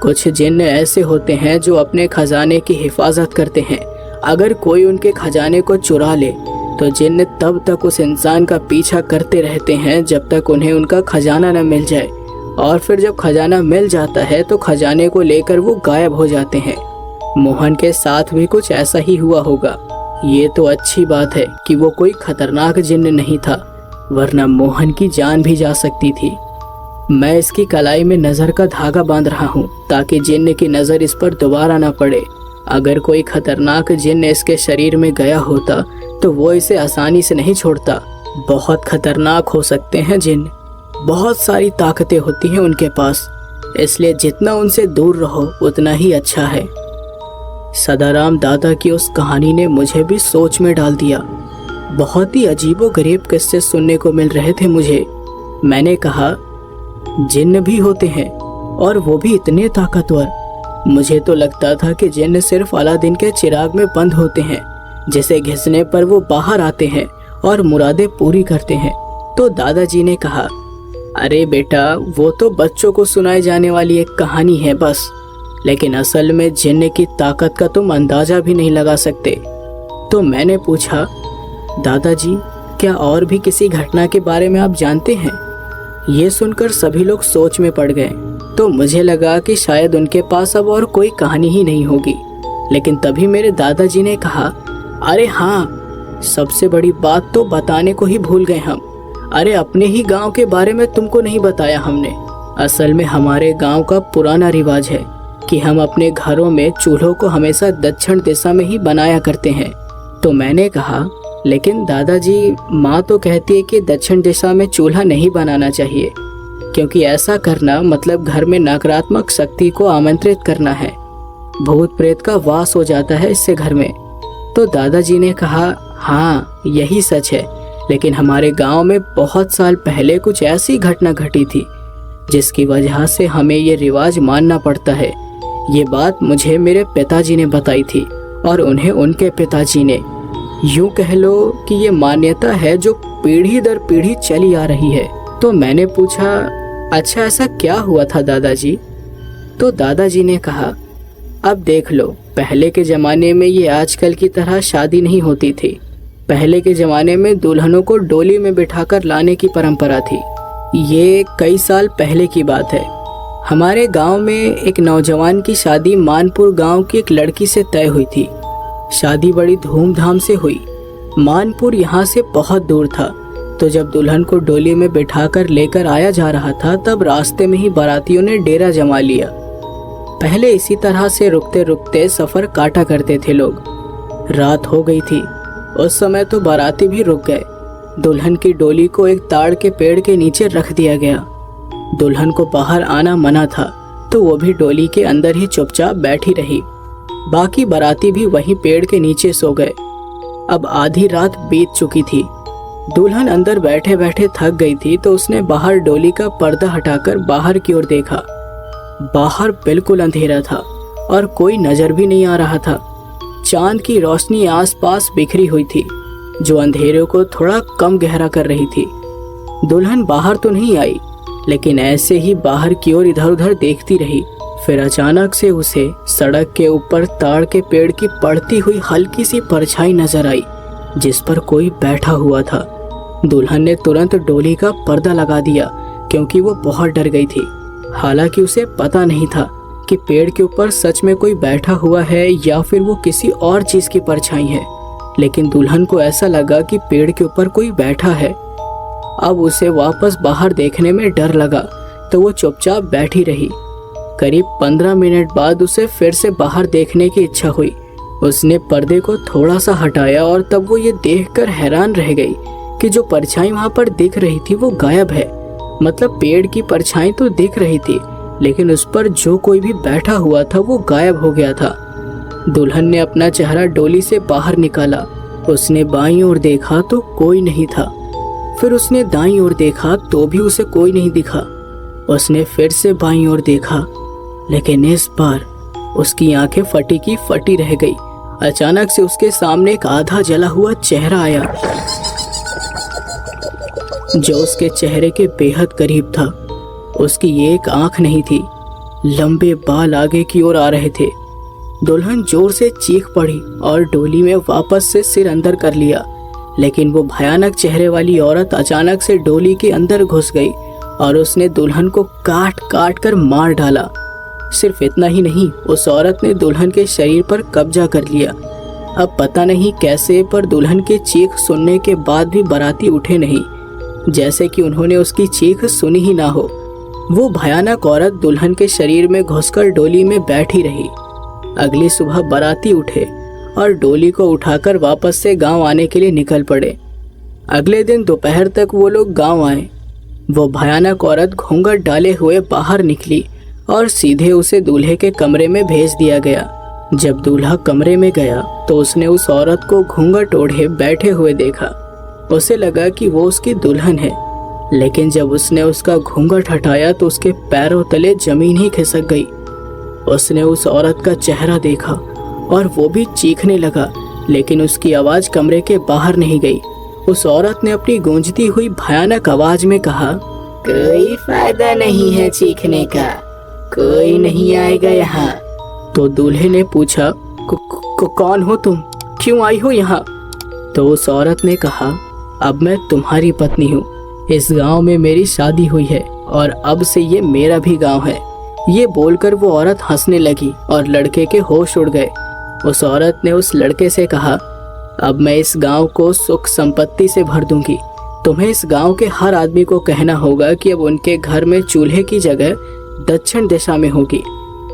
कुछ जिन्न ऐसे होते हैं जो अपने खजाने की हिफाजत करते हैं। अगर कोई उनके खजाने को चुरा ले तो जिन्न तब तक उस इंसान का पीछा करते रहते हैं जब तक उन्हें उनका खजाना न मिल जाए, और फिर जब खजाना मिल जाता है तो खजाने को लेकर वो गायब हो जाते हैं। मोहन के साथ भी कुछ ऐसा ही हुआ होगा। ये तो अच्छी बात है कि वो कोई खतरनाक जिन्न नहीं था, वरना मोहन की जान भी जा सकती थी। मैं इसकी कलाई में नज़र का धागा बांध रहा हूँ ताकि जिन्न की नज़र इस पर दोबारा ना पड़े। अगर कोई खतरनाक जिन्न इसके शरीर में गया होता तो वो इसे आसानी से नहीं छोड़ता। बहुत खतरनाक हो सकते हैं जिन्न, बहुत सारी ताकतें होती हैं उनके पास, इसलिए जितना उनसे दूर रहो उतना ही अच्छा है। सदाराम दादा की उस कहानी ने मुझे भी सोच में डाल दिया। बहुत ही अजीबोगरीब किस्से सुनने को मिल रहे थे मुझे। मैंने कहा, जिन्न भी होते हैं और वो भी इतने ताकतवर। मुझे तो लगता था कि जिन्न सिर्फ अलादीन के चिराग में बंद होते हैं, जिसे घिसने पर वो बाहर आते हैं और मुरादें पूरी करते हैं। तो दादाजी ने कहा, अरे बेटा, वो तो बच्चों को सुनाई जाने वाली एक कहानी है बस, लेकिन असल में जिन्न की ताकत का तुम अंदाजा भी नहीं लगा सकते। तो मैंने पूछा, दादाजी, क्या और भी किसी घटना के बारे में आप जानते हैं? ये सुनकर सभी लोग सोच में पड़ गए, तो मुझे लगा कि शायद उनके पास अब और कोई कहानी ही नहीं होगी। लेकिन तभी मेरे दादाजी ने कहा, अरे हाँ, सबसे बड़ी बात तो बताने को ही भूल गए हम। अरे अपने ही गांव के बारे में तुमको नहीं बताया हमने। असल में हमारे गांव का पुराना रिवाज है कि हम अपने घरों में चूल्हों को हमेशा दक्षिण दिशा में ही बनाया करते हैं। तो मैंने कहा, लेकिन दादाजी, माँ तो कहती है कि दक्षिण दिशा में चूल्हा नहीं बनाना चाहिए, क्योंकि ऐसा करना मतलब घर में नकारात्मक शक्ति को आमंत्रित करना है। भूत प्रेत का वास हो जाता है इससे घर में। तो दादाजी ने कहा, हाँ यही सच है, लेकिन हमारे गांव में बहुत साल पहले कुछ ऐसी घटना घटी थी जिसकी वजह से हमें ये रिवाज मानना पड़ता है। ये बात मुझे मेरे पिताजी ने बताई थी और उन्हें उनके पिताजी ने। यूं कह लो कि ये मान्यता है जो पीढ़ी दर पीढ़ी चली आ रही है। तो मैंने पूछा, अच्छा ऐसा क्या हुआ था दादाजी? तो दादाजी ने कहा, अब देख लो, पहले के ज़माने में ये आजकल की तरह शादी नहीं होती थी। पहले के ज़माने में दुल्हनों को डोली में बिठाकर लाने की परंपरा थी। ये कई साल पहले की बात है। हमारे गांव में एक नौजवान की शादी मानपुर गांव की एक लड़की से तय हुई थी। शादी बड़ी धूमधाम से हुई। मानपुर यहाँ से बहुत दूर था, तो जब दुल्हन को डोली में बिठाकर लेकर आया जा रहा था तब रास्ते में ही बारातियों ने डेरा जमा लिया। पहले इसी तरह से रुकते रुकते सफ़र काटा करते थे लोग। रात हो गई थी। उस समय तो बाराती भी रुक गए। दुल्हन की डोली को एक ताड़ के पेड़ के नीचे रख दिया गया। दुल्हन को बाहर आना मना था, तो वो भी डोली के अंदर ही चुपचाप बैठी रही। बाकी बाराती भी वहीं पेड़ के नीचे सो गए। अब आधी रात बीत चुकी थी। दुल्हन अंदर बैठे बैठे थक गई थी, तो उसने बाहर डोली का पर्दा हटाकर बाहर की ओर देखा। बाहर बिल्कुल अंधेरा था और कोई नजर भी नहीं आ रहा था। चांद की रोशनी आसपास बिखरी हुई थी, जो अंधेरे को थोड़ा कम गहरा कर रही थी। दुल्हन बाहर तो नहीं आई, लेकिन ऐसे ही बाहर की ओर इधर उधर देखती रही। फिर अचानक से उसे सड़क के ऊपर ताड़ के पेड़ की पड़ती हुई हल्की सी परछाई नजर आई, जिस पर कोई बैठा हुआ था। दुल्हन ने तुरंत डोली का पर्दा लगा दिया, क्योंकि वो बहुत डर गई थी। हालांकि उसे पता नहीं था कि पेड़ के ऊपर सच में कोई बैठा हुआ है या फिर वो किसी और चीज की परछाई है, लेकिन दुल्हन को ऐसा लगा कि पेड़ के ऊपर कोई बैठा है। अब उसे वापस बाहर देखने में डर लगा, तो वो चुपचाप बैठी रही। करीब 15 मिनट बाद उसे फिर से बाहर देखने की इच्छा हुई। उसने पर्दे को थोड़ा सा हटाया और तब वो ये देखकर हैरान रह गई कि जो परछाई वहां पर दिख रही थी वो गायब है। मतलब पेड़ की परछाई तो दिख रही थी, लेकिन उस पर जो कोई भी बैठा हुआ था वो गायब हो गया था। दुल्हन ने अपना चेहरा डोली से बाहर निकाला। उसने बाईं ओर देखा तो कोई नहीं था। फिर उसने दाईं ओर देखा तो भी उसे कोई नहीं दिखा। उसने फिर से बाईं ओर देखा, लेकिन इस बार उसकी आंखें फटी की फटी रह गई। अचानक से उसके सामने एक आधा जला हुआ चेहरा आया, जो उसके चेहरे के बेहद करीब था। उसकी एक आंख नहीं थी, लंबे बाल आगे की ओर आ रहे थे। दुल्हन जोर से चीख पड़ी और डोली में वापस से सिर अंदर कर लिया, लेकिन वो भयानक चेहरे वाली औरत अचानक से डोली के अंदर घुस गई और उसने दुल्हन को काट काट कर मार डाला। सिर्फ इतना ही नहीं, उस औरत ने दुल्हन के शरीर पर कब्जा कर लिया। अब पता नहीं कैसे, पर दुल्हन की चीख सुनने के बाद भी बाराती उठे नहीं, जैसे कि उन्होंने उसकी चीख सुनी ही ना हो। वो भयानक औरत दुल्हन के शरीर में घुसकर डोली में बैठी रही। अगली सुबह बाराती उठे और डोली को उठाकर वापस से गांव आने के लिए निकल पड़े। अगले दिन दोपहर तक वो लोग गांव आए। वो भयानक औरत घूंघट डाले हुए बाहर निकली और सीधे उसे दूल्हे के कमरे में भेज दिया गया। जब दूल्हा कमरे में गया तो उसने उस औरत को घूंघट ओढ़े बैठे हुए देखा। उसे लगा कि वो उसकी दुल्हन है, लेकिन जब उसने उसका घूंघट हटाया तो उसके पैरों तले जमीन ही खिसक गई। उसने उस औरत का चेहरा देखा और वो भी चीखने लगा, लेकिन उसकी आवाज कमरे के बाहर नहीं गई। उस औरत ने अपनी गूंजती हुई भयानक आवाज में कहा, कोई फायदा नहीं है चीखने का, कोई नहीं आएगा यहाँ। तो दूल्हे ने पूछा, कौन हो तुम, क्यों आई हो यहाँ? तो उस औरत ने कहा, अब मैं तुम्हारी पत्नी हूँ। इस गांव में मेरी शादी हुई है और अब से ये मेरा भी गांव है। ये बोलकर वो औरत हंसने लगी और लड़के के होश उड़ गए। उस औरत ने उस लड़के से कहा, अब मैं इस गांव को सुख संपत्ति से भर दूंगी। तुम्हें इस गांव के हर आदमी को कहना होगा कि अब उनके घर में चूल्हे की जगह दक्षिण दिशा में होगी।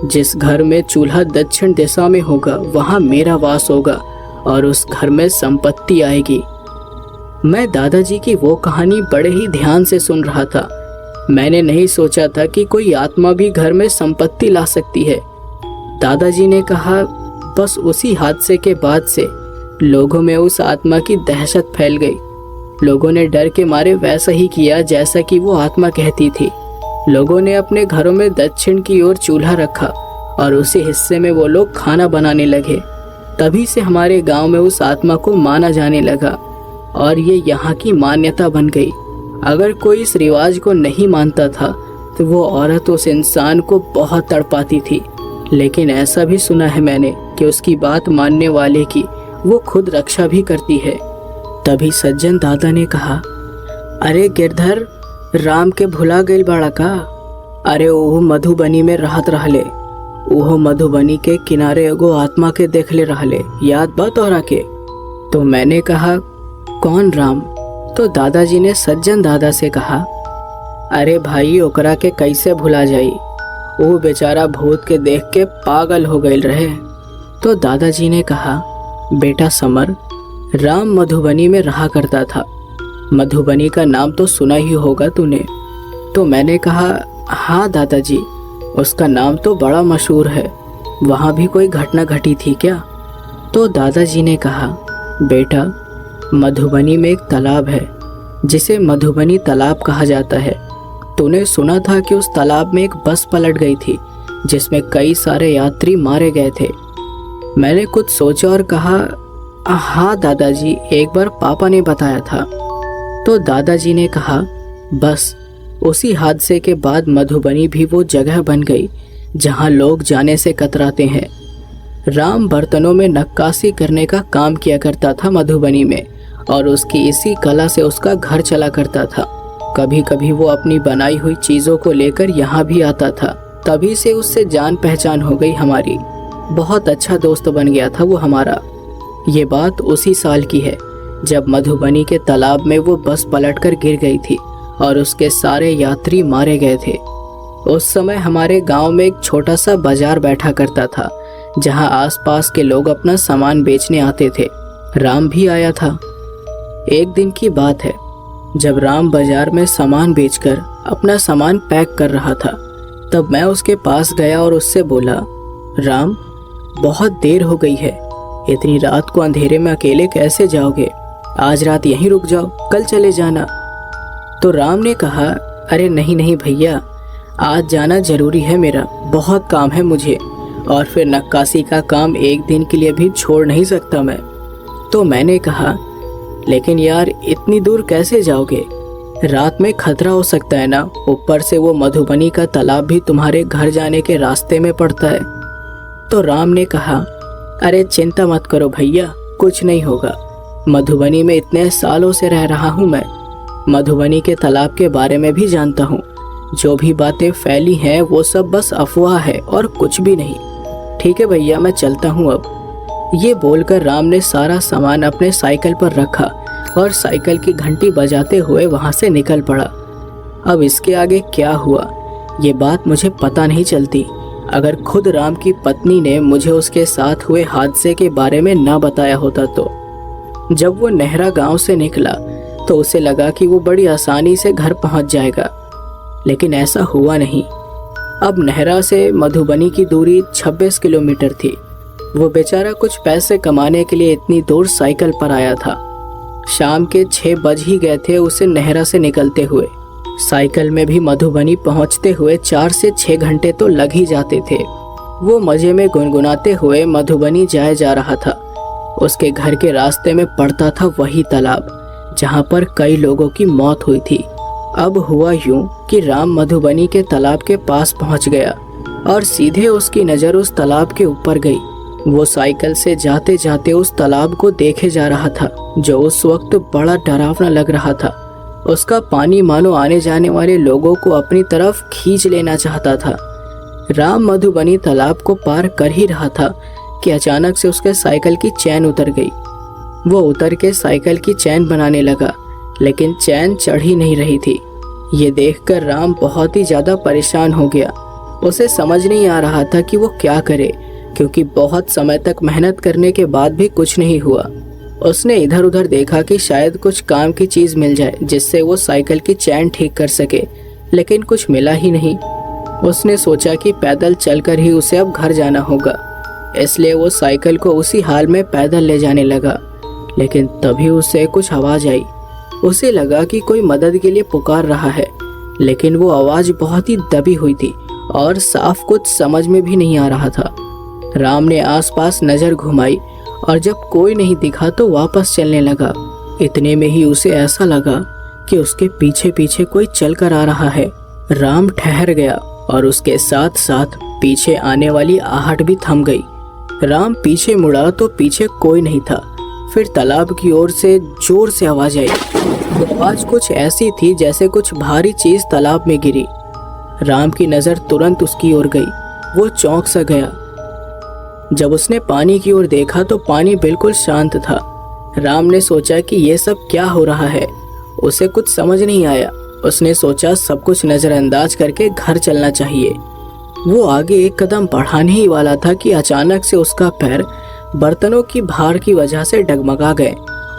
जिस घर में चूल्हा दक्षिण दिशा में होगा वहां मेरा वास होगा और उस घर में संपत्ति आएगी। मैं दादाजी की वो कहानी बड़े ही ध्यान से सुन रहा था। मैंने नहीं सोचा था कि कोई आत्मा भी घर में संपत्ति ला सकती है। दादाजी ने कहा, बस उसी हादसे के बाद से लोगों में उस आत्मा की दहशत फैल गई। लोगों ने डर के मारे वैसा ही किया जैसा कि वो आत्मा कहती थी। लोगों ने अपने घरों में दक्षिण की ओर चूल्हा रखा और उसी हिस्से में वो लोग खाना बनाने लगे। तभी से हमारे गांव में उस आत्मा को माना जाने लगा और ये यहाँ की मान्यता बन गई। अगर कोई इस रिवाज को नहीं मानता था तो वो औरत उस इंसान को बहुत तड़पाती थी। लेकिन ऐसा भी सुना है मैंने कि उसकी बात मानने वाले की वो खुद रक्षा भी करती है। तभी सज्जन दादा ने कहा, अरे गिरधर, राम के भुला गइल बड़ा का? अरे ओहो मधुबनी में रहत रहले, ओहो मधुबनी के किनारे एगो आत्मा के देख ले रहले, याद बा तोहरा के? तो मैंने कहा, कौन राम? तो दादाजी ने सज्जन दादा से कहा, अरे भाई ओकरा के कैसे भुला जाई, वो बेचारा भूत के देख के पागल हो गए रहे। तो दादाजी ने कहा, बेटा समर, राम मधुबनी में रहा करता था। मधुबनी का नाम तो सुना ही होगा तूने। तो मैंने कहा, हाँ दादाजी, उसका नाम तो बड़ा मशहूर है। वहाँ भी कोई घटना घटी थी क्या? तो दादाजी ने कहा, बेटा मधुबनी में एक तालाब है जिसे मधुबनी तालाब कहा जाता है। तूने सुना था कि उस तालाब में एक बस पलट गई थी जिसमें कई सारे यात्री मारे गए थे। मैंने कुछ सोचा और कहा, हाँ दादाजी, एक बार पापा ने बताया था। तो दादाजी ने कहा, बस उसी हादसे के बाद मधुबनी भी वो जगह बन गई जहाँ लोग जाने से कतराते हैं। राम बर्तनों में नक्काशी करने का काम किया करता था मधुबनी में और उसकी इसी कला से उसका घर चला करता था। कभी कभी वो अपनी बनाई हुई चीज़ों को लेकर यहाँ भी आता था। तभी से उससे जान पहचान हो गई हमारी। बहुत अच्छा दोस्त बन गया था वो हमारा। ये बात उसी साल की है जब मधुबनी के तालाब में वो बस पलटकर गिर गई थी और उसके सारे यात्री मारे गए थे। उस समय हमारे गांव में एक छोटा सा बाजार बैठा करता था, जहां आसपास के लोग अपना सामान बेचने आते थे। राम भी आया था। एक दिन की बात है, जब राम बाजार में सामान बेचकर अपना सामान पैक कर रहा था, तब मैं उसके पास गया और उससे बोला, राम, बहुत देर हो गई है, इतनी रात को अंधेरे में अकेले कैसे जाओगे? आज रात यहीं रुक जाओ, कल चले जाना। तो राम ने कहा, अरे नहीं नहीं भैया, आज जाना जरूरी है, मेरा बहुत काम है मुझे, और फिर नक्काशी का काम एक दिन के लिए भी छोड़ नहीं सकता मैं। तो मैंने कहा, लेकिन यार इतनी दूर कैसे जाओगे? रात में खतरा हो सकता है ना, ऊपर से वो मधुबनी का तालाब भी तुम्हारे घर जाने के रास्ते में पड़ता है। तो राम ने कहा, अरे चिंता मत करो भैया, कुछ नहीं होगा, मधुबनी में इतने सालों से रह रहा हूँ मैं, मधुबनी के तालाब के बारे में भी जानता हूँ। जो भी बातें फैली हैं वो सब बस अफवाह है और कुछ भी नहीं। ठीक है भैया, मैं चलता हूँ अब। ये बोलकर राम ने सारा सामान अपने साइकिल पर रखा और साइकिल की घंटी बजाते हुए वहाँ से निकल पड़ा। अब इसके आगे क्या हुआ ये बात मुझे पता नहीं चलती, अगर खुद राम की पत्नी ने मुझे उसके साथ हुए हादसे के बारे में ना बताया होता तो। जब वो नेहरा गांव से निकला तो उसे लगा कि वो बड़ी आसानी से घर पहुंच जाएगा, लेकिन ऐसा हुआ नहीं। अब नेहरा से मधुबनी की दूरी 26 किलोमीटर थी। वो बेचारा कुछ पैसे कमाने के लिए इतनी दूर साइकिल पर आया था। शाम के 6 बज ही गए थे उसे नेहरा से निकलते हुए। साइकिल में भी मधुबनी पहुंचते हुए 4 से 6 घंटे तो लग ही जाते थे। वो मजे में गुनगुनाते हुए मधुबनी जाए जा रहा था। उसके घर के रास्ते में पड़ता था वही तालाब जहां पर कई लोगों की मौत हुई थी। अब हुआ यूं कि राम मधुबनी के तालाब के पास पहुंच गया और सीधे उसकी नज़र उस तालाब के ऊपर गई। वो साइकिल से जाते जाते उस तालाब को देखे जा रहा था, जो उस वक्त बड़ा डरावना लग रहा था। उसका पानी मानो आने जाने वाले लोगों को अपनी तरफ खींच लेना चाहता था। राम मधुबनी तालाब को पार कर ही रहा था कि अचानक से उसके साइकिल की चैन उतर गई। वो उतर के साइकिल की चैन बनाने लगा, लेकिन चैन चढ़ ही नहीं रही थी। ये देखकर राम बहुत ही ज़्यादा परेशान हो गया। उसे समझ नहीं आ रहा था कि वो क्या करे, क्योंकि बहुत समय तक मेहनत करने के बाद भी कुछ नहीं हुआ। उसने इधर उधर देखा कि शायद कुछ काम की चीज़ मिल जाए जिससे वो साइकिल की चैन ठीक कर सके, लेकिन कुछ मिला ही नहीं। उसने सोचा कि पैदल चलकर ही उसे अब घर जाना होगा, इसलिए वो साइकिल को उसी हाल में पैदल ले जाने लगा। लेकिन तभी उसे कुछ आवाज़ आई। उसे लगा कि कोई मदद के लिए पुकार रहा है, लेकिन वो आवाज़ बहुत ही दबी हुई थी और साफ कुछ समझ में भी नहीं आ रहा था। राम ने आसपास नज़र घुमाई और जब कोई नहीं दिखा तो वापस चलने लगा। इतने में ही उसे ऐसा लगा कि उसके पीछे पीछे कोई चल कर आ रहा है। राम ठहर गया और उसके साथ साथ पीछे आने वाली आहट भी थम गई। राम पीछे मुड़ा तो पीछे कोई नहीं था। फिर तालाब की ओर से जोर से आवाज आई। आवाज कुछ ऐसी थी जैसे कुछ भारी चीज तालाब में गिरी। राम की नज़र तुरंत उसकी ओर गई। वो चौंक सा गया। जब उसने पानी की ओर देखा तो पानी बिल्कुल शांत था। राम ने सोचा कि ये सब क्या हो रहा है। उसे कुछ समझ नहीं आया। उसने सोचा सब कुछ नज़रअंदाज करके घर चलना चाहिए। वो आगे एक कदम बढ़ाने ही वाला था कि अचानक से उसका पैर बर्तनों की भार की वजह से डगमगा गए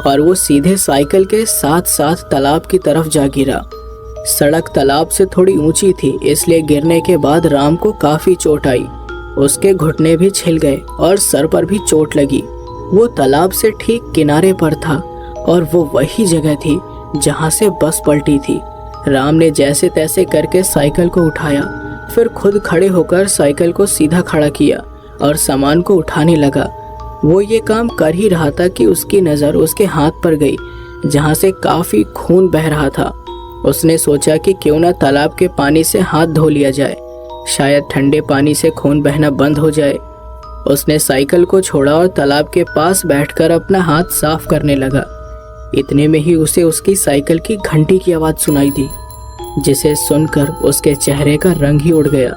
और वो सीधे साइकिल के साथ साथ तालाब की तरफ जा गिरा। सड़क तालाब से थोड़ी ऊंची थी, इसलिए गिरने के बाद राम को काफ़ी चोट आई। उसके घुटने भी छिल गए और सर पर भी चोट लगी। वो तालाब से ठीक किनारे पर था और वो वही जगह थी जहाँ से बस पलटी थी। राम ने जैसे तैसे करके साइकिल को उठाया, फिर खुद खड़े होकर साइकिल को सीधा खड़ा किया और सामान को उठाने लगा। वो ये काम कर ही रहा था कि उसकी नज़र उसके हाथ पर गई, जहाँ से काफ़ी खून बह रहा था। उसने सोचा कि क्यों ना तालाब के पानी से हाथ धो लिया जाए, शायद ठंडे पानी से खून बहना बंद हो जाए। उसने साइकिल को छोड़ा और तालाब के पास बैठकर अपना हाथ साफ करने लगा। इतने में ही उसे उसकी साइकिल की घंटी की आवाज़ सुनाई दी, जिसे सुनकर उसके चेहरे का रंग ही उड़ गया।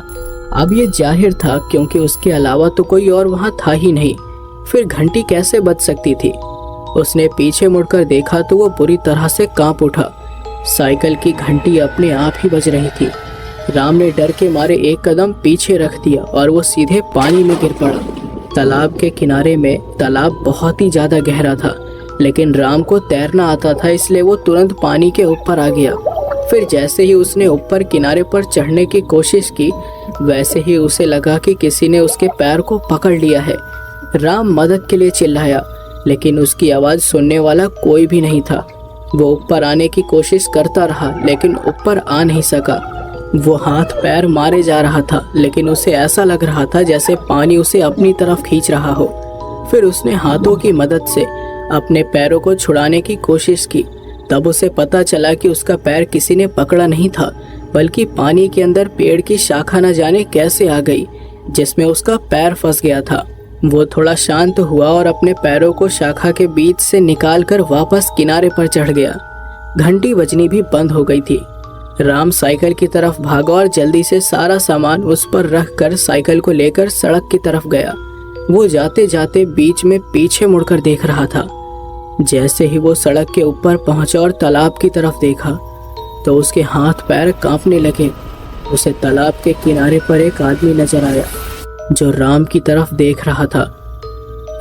अब ये जाहिर था क्योंकि उसके अलावा तो कोई और वहाँ था ही नहीं, फिर घंटी कैसे बज सकती थी। उसने पीछे मुड़कर देखा तो वो बुरी तरह से कांप उठा। साइकिल की घंटी अपने आप ही बज रही थी। राम ने डर के मारे एक कदम पीछे रख दिया और वो सीधे पानी में गिर पड़ा। तालाब के किनारे में तालाब बहुत ही ज्यादा गहरा था, लेकिन राम को तैरना आता था, इसलिए वो तुरंत पानी के ऊपर आ गया। फिर जैसे ही उसने ऊपर किनारे पर चढ़ने की कोशिश की, वैसे ही उसे लगा कि किसी ने उसके पैर को पकड़ लिया है। राम मदद के लिए चिल्लाया, लेकिन उसकी आवाज़ सुनने वाला कोई भी नहीं था। वो ऊपर आने की कोशिश करता रहा, लेकिन ऊपर आ नहीं सका। वो हाथ पैर मारे जा रहा था, लेकिन उसे ऐसा लग रहा था जैसे पानी उसे अपनी तरफ खींच रहा हो। फिर उसने हाथों की मदद से अपने पैरों को छुड़ाने की कोशिश की। तब उसे पता चला कि उसका पैर किसी ने पकड़ा नहीं था, बल्कि पानी के अंदर पेड़ की शाखा न जाने कैसे आ गई, जिसमें उसका पैर फंस गया था। वो थोड़ा शांत हुआ और अपने पैरों को शाखा के बीच से निकालकर वापस किनारे पर चढ़ गया। घंटी बजनी भी बंद हो गई थी। राम साइकिल की तरफ भागा और जल्दी से सारा सामान उस पर रखकर साइकिल को लेकर सड़क की तरफ गया। वो जाते जाते बीच में पीछे मुड़कर देख रहा था। जैसे ही वो सड़क के ऊपर पहुंचा और तालाब की तरफ देखा, तो उसके हाथ पैर कांपने लगे। उसे तालाब के किनारे पर एक आदमी नजर आया जो राम की तरफ देख रहा था।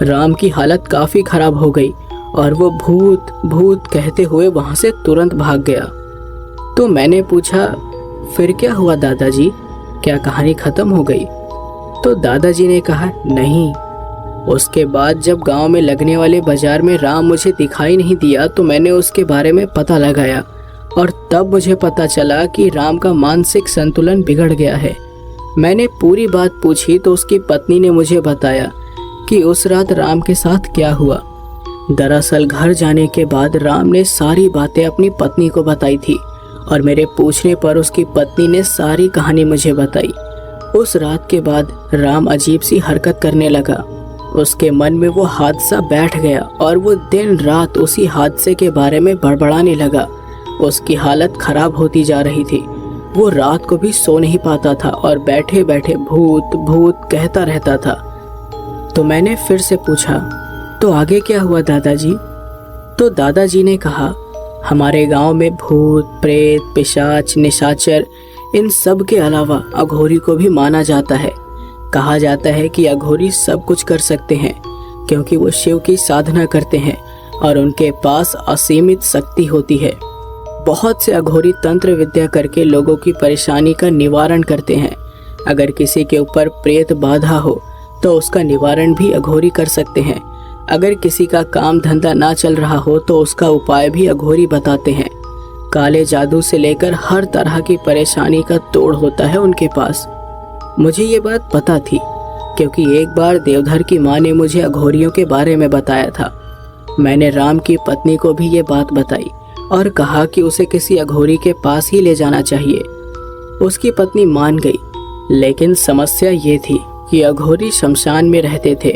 राम की हालत काफी खराब हो गई और वो भूत भूत कहते हुए वहां से तुरंत भाग गया। तो मैंने पूछा, फिर क्या हुआ दादाजी, क्या कहानी खत्म हो गई? तो दादाजी ने कहा, नहीं। उसके बाद जब गांव में लगने वाले बाजार में राम मुझे दिखाई नहीं दिया, तो मैंने उसके बारे में पता लगाया और तब मुझे पता चला कि राम का मानसिक संतुलन बिगड़ गया है। मैंने पूरी बात पूछी तो उसकी पत्नी ने मुझे बताया कि उस रात राम के साथ क्या हुआ। दरअसल घर जाने के बाद राम ने सारी बातें अपनी पत्नी को बताई थी और मेरे पूछने पर उसकी पत्नी ने सारी कहानी मुझे बताई। उस रात के बाद राम अजीब सी हरकत करने लगा। उसके मन में वो हादसा बैठ गया और वो दिन रात उसी हादसे के बारे में बड़बड़ाने लगा। उसकी हालत खराब होती जा रही थी। वो रात को भी सो नहीं पाता था और बैठे बैठे भूत भूत कहता रहता था। तो मैंने फिर से पूछा, तो आगे क्या हुआ दादाजी? तो दादाजी ने कहा, हमारे गांव में भूत प्रेत पिशाच निशाचर इन सब के अलावा अघोरी को भी माना जाता है। कहा जाता है कि अघोरी सब कुछ कर सकते हैं क्योंकि वो शिव की साधना करते हैं और उनके पास असीमित शक्ति होती है। बहुत से अघोरी तंत्र विद्या करके लोगों की परेशानी का निवारण करते हैं। अगर किसी के ऊपर प्रेत बाधा हो तो उसका निवारण भी अघोरी कर सकते हैं। अगर किसी का काम धंधा ना चल रहा हो तो उसका उपाय भी अघोरी बताते हैं। काले जादू से लेकर हर तरह की परेशानी का तोड़ होता है उनके पास। मुझे ये बात पता थी क्योंकि एक बार देवधर की माँ ने मुझे अघोरियों के बारे में बताया था। मैंने राम की पत्नी को भी ये बात बताई और कहा कि उसे किसी अघोरी के पास ही ले जाना चाहिए। उसकी पत्नी मान गई, लेकिन समस्या ये थी कि अघोरी शमशान में रहते थे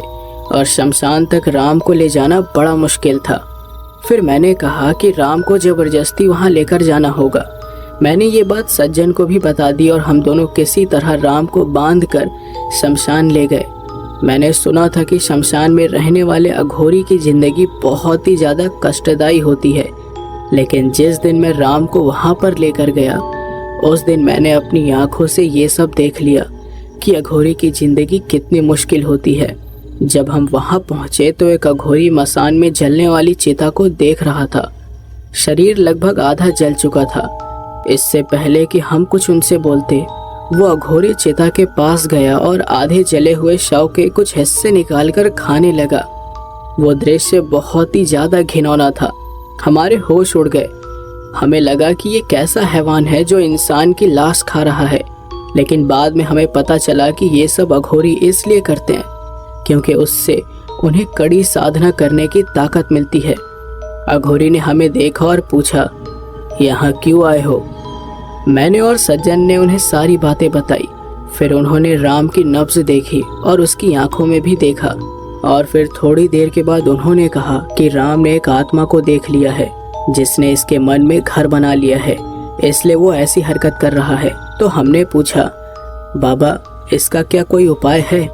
और शमशान तक राम को ले जाना बड़ा मुश्किल था। फिर मैंने कहा कि राम को जबरदस्ती वहाँ लेकर जाना होगा। मैंने ये बात सज्जन को भी बता दी और हम दोनों किसी तरह राम को बांधकर शमशान ले गए। मैंने सुना था कि शमशान में रहने वाले अघोरी की जिंदगी बहुत ही ज़्यादा कष्टदायी होती है, लेकिन जिस दिन मैं राम को वहाँ पर लेकर गया, उस दिन मैंने अपनी आंखों से ये सब देख लिया कि अघोरी की जिंदगी कितनी मुश्किल होती है। जब हम वहाँ पहुँचे तो एक अघोरी मसान में जलने वाली चिता को देख रहा था। शरीर लगभग आधा जल चुका था। इससे पहले कि हम कुछ उनसे बोलते, वो अघोरी चिता के पास गया और आधे जले हुए शव के कुछ हिस्से निकालकर खाने लगा। वो दृश्य बहुत ही ज़्यादा घिनौना था। हमारे होश उड़ गए। हमें लगा कि ये कैसा हैवान है जो इंसान की लाश खा रहा है, लेकिन बाद में हमें पता चला कि ये सब अघोरी इसलिए करते हैं क्योंकि उससे उन्हें कड़ी साधना करने की ताकत मिलती है। अघोरी ने हमें देखा और पूछा, यहाँ क्यों आए हो? मैंने और सज्जन ने उन्हें सारी बातें बताई। फिर उन्होंने राम की नब्ज देखी और उसकी आंखों में भी देखा और फिर थोड़ी देर के बाद उन्होंने कहा कि राम ने एक आत्मा को देख लिया है जिसने इसके मन में घर बना लिया है, इसलिए वो ऐसी हरकत कर रहा है। तो हमने पूछा, बाबा इसका क्या कोई उपाय है?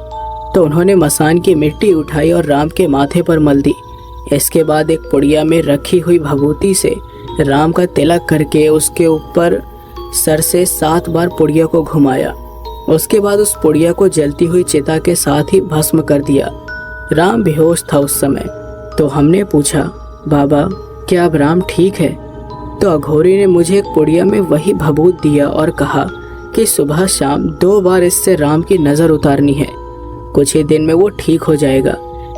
तो उन्होंने मसान की मिट्टी उठाई और राम के माथे पर मल दी। इसके बाद एक पुड़िया में रखी हुई भभूति से राम का तिलक करके उसके ऊपर सर से 7 बार पुड़िया को घुमाया। उसके बाद उस पुड़िया को जलती हुई चिता के साथ ही भस्म कर दिया। राम बेहोश था उस समय। तो हमने पूछा, बाबा क्या अब राम ठीक है? तो अघोरी ने मुझे एक पुड़िया में वही भभूत दिया और कहा कि सुबह शाम 2 बार इससे राम की नज़र उतारनी है, कुछ ही दिन में वो ठीक हो जाएगा।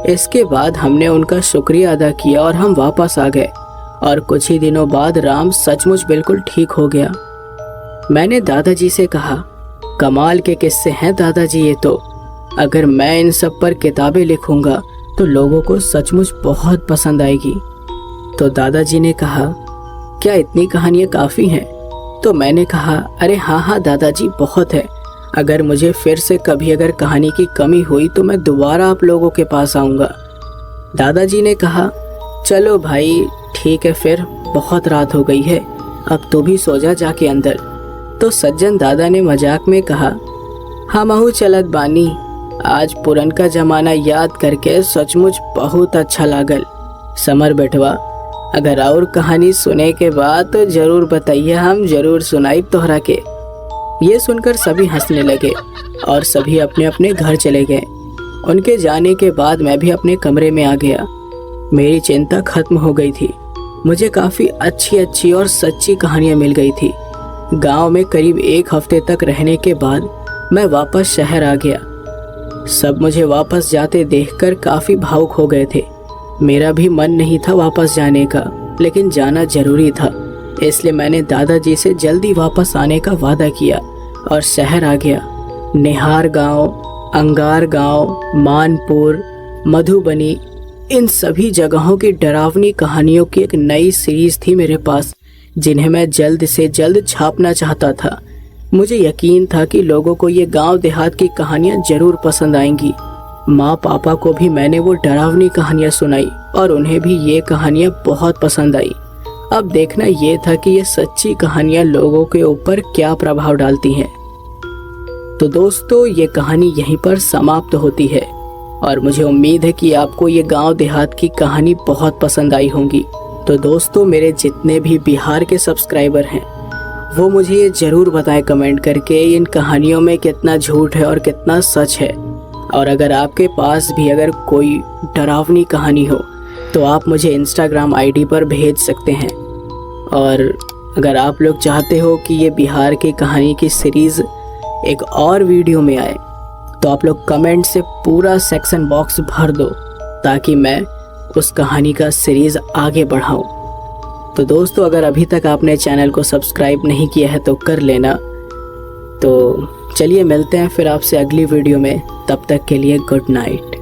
इसके बाद हमने उनका शुक्रिया अदा किया और हम वापस आ गए और कुछ ही दिनों बाद राम सचमुच बिल्कुल ठीक हो गया। मैंने दादाजी से कहा, कमाल के किस्से हैं दादाजी ये तो। अगर मैं इन सब पर किताबें लिखूंगा तो लोगों को सचमुच बहुत पसंद आएगी। तो दादाजी ने कहा, क्या इतनी कहानियाँ काफ़ी हैं? तो मैंने कहा, अरे हाँ दादाजी बहुत है। अगर मुझे फिर से कभी अगर कहानी की कमी हुई तो मैं दोबारा आप लोगों के पास आऊँगा। दादाजी ने कहा, चलो भाई ठीक है, फिर बहुत रात हो गई है, अब तू भी सो जा जाके अंदर। तो सज्जन दादा ने मजाक में कहा, हमहू चलत बानी, आज पुरन का जमाना याद करके सचमुच बहुत अच्छा लागल। समर बेटवा, अगर और कहानी सुने के बाद तो जरूर बताइए, हम जरूर सुनाई तोहरा के। ये सुनकर सभी हंसने लगे और सभी अपने अपने घर चले गए। उनके जाने के बाद मैं भी अपने कमरे में आ गया। मेरी चिंता खत्म हो गई थी। मुझे काफ़ी अच्छी और सच्ची कहानियाँ मिल गई थी। गांव में करीब 1 हफ्ते तक रहने के बाद मैं वापस शहर आ गया। सब मुझे वापस जाते देखकर काफ़ी भावुक हो गए थे। मेरा भी मन नहीं था वापस जाने का, लेकिन जाना जरूरी था, इसलिए मैंने दादाजी से जल्दी वापस आने का वादा किया और शहर आ गया। निहार गांव, अंगार गांव, मानपुर, मधुबनी, इन सभी जगहों की डरावनी कहानियों की एक नई सीरीज थी मेरे पास, जिन्हें मैं जल्द से जल्द छापना चाहता था। मुझे यकीन था कि लोगों को ये गांव देहात की कहानियां जरूर पसंद आएंगी। माँ पापा को भी मैंने वो डरावनी कहानियां सुनाई और उन्हें भी ये कहानियां बहुत पसंद आई। अब देखना ये था कि ये सच्ची कहानियां लोगों के ऊपर क्या प्रभाव डालती हैं। तो दोस्तों, ये कहानी यहीं पर समाप्त होती है और मुझे उम्मीद है कि आपको ये गांव देहात की कहानी बहुत पसंद आई होंगी। तो दोस्तों, मेरे जितने भी बिहार के सब्सक्राइबर हैं वो मुझे ये ज़रूर बताएं कमेंट करके इन कहानियों में कितना झूठ है और कितना सच है। और अगर आपके पास भी अगर कोई डरावनी कहानी हो तो आप मुझे इंस्टाग्राम आईडी पर भेज सकते हैं। और अगर आप लोग चाहते हो कि ये बिहार की कहानी की सीरीज़ एक और वीडियो में आए तो आप लोग कमेंट से पूरा सेक्शन बॉक्स भर दो ताकि मैं उस कहानी का सीरीज़ आगे बढ़ाऊं। तो दोस्तों, अगर अभी तक आपने चैनल को सब्सक्राइब नहीं किया है तो कर लेना। तो चलिए मिलते हैं फिर आपसे अगली वीडियो में, तब तक के लिए गुड नाइट।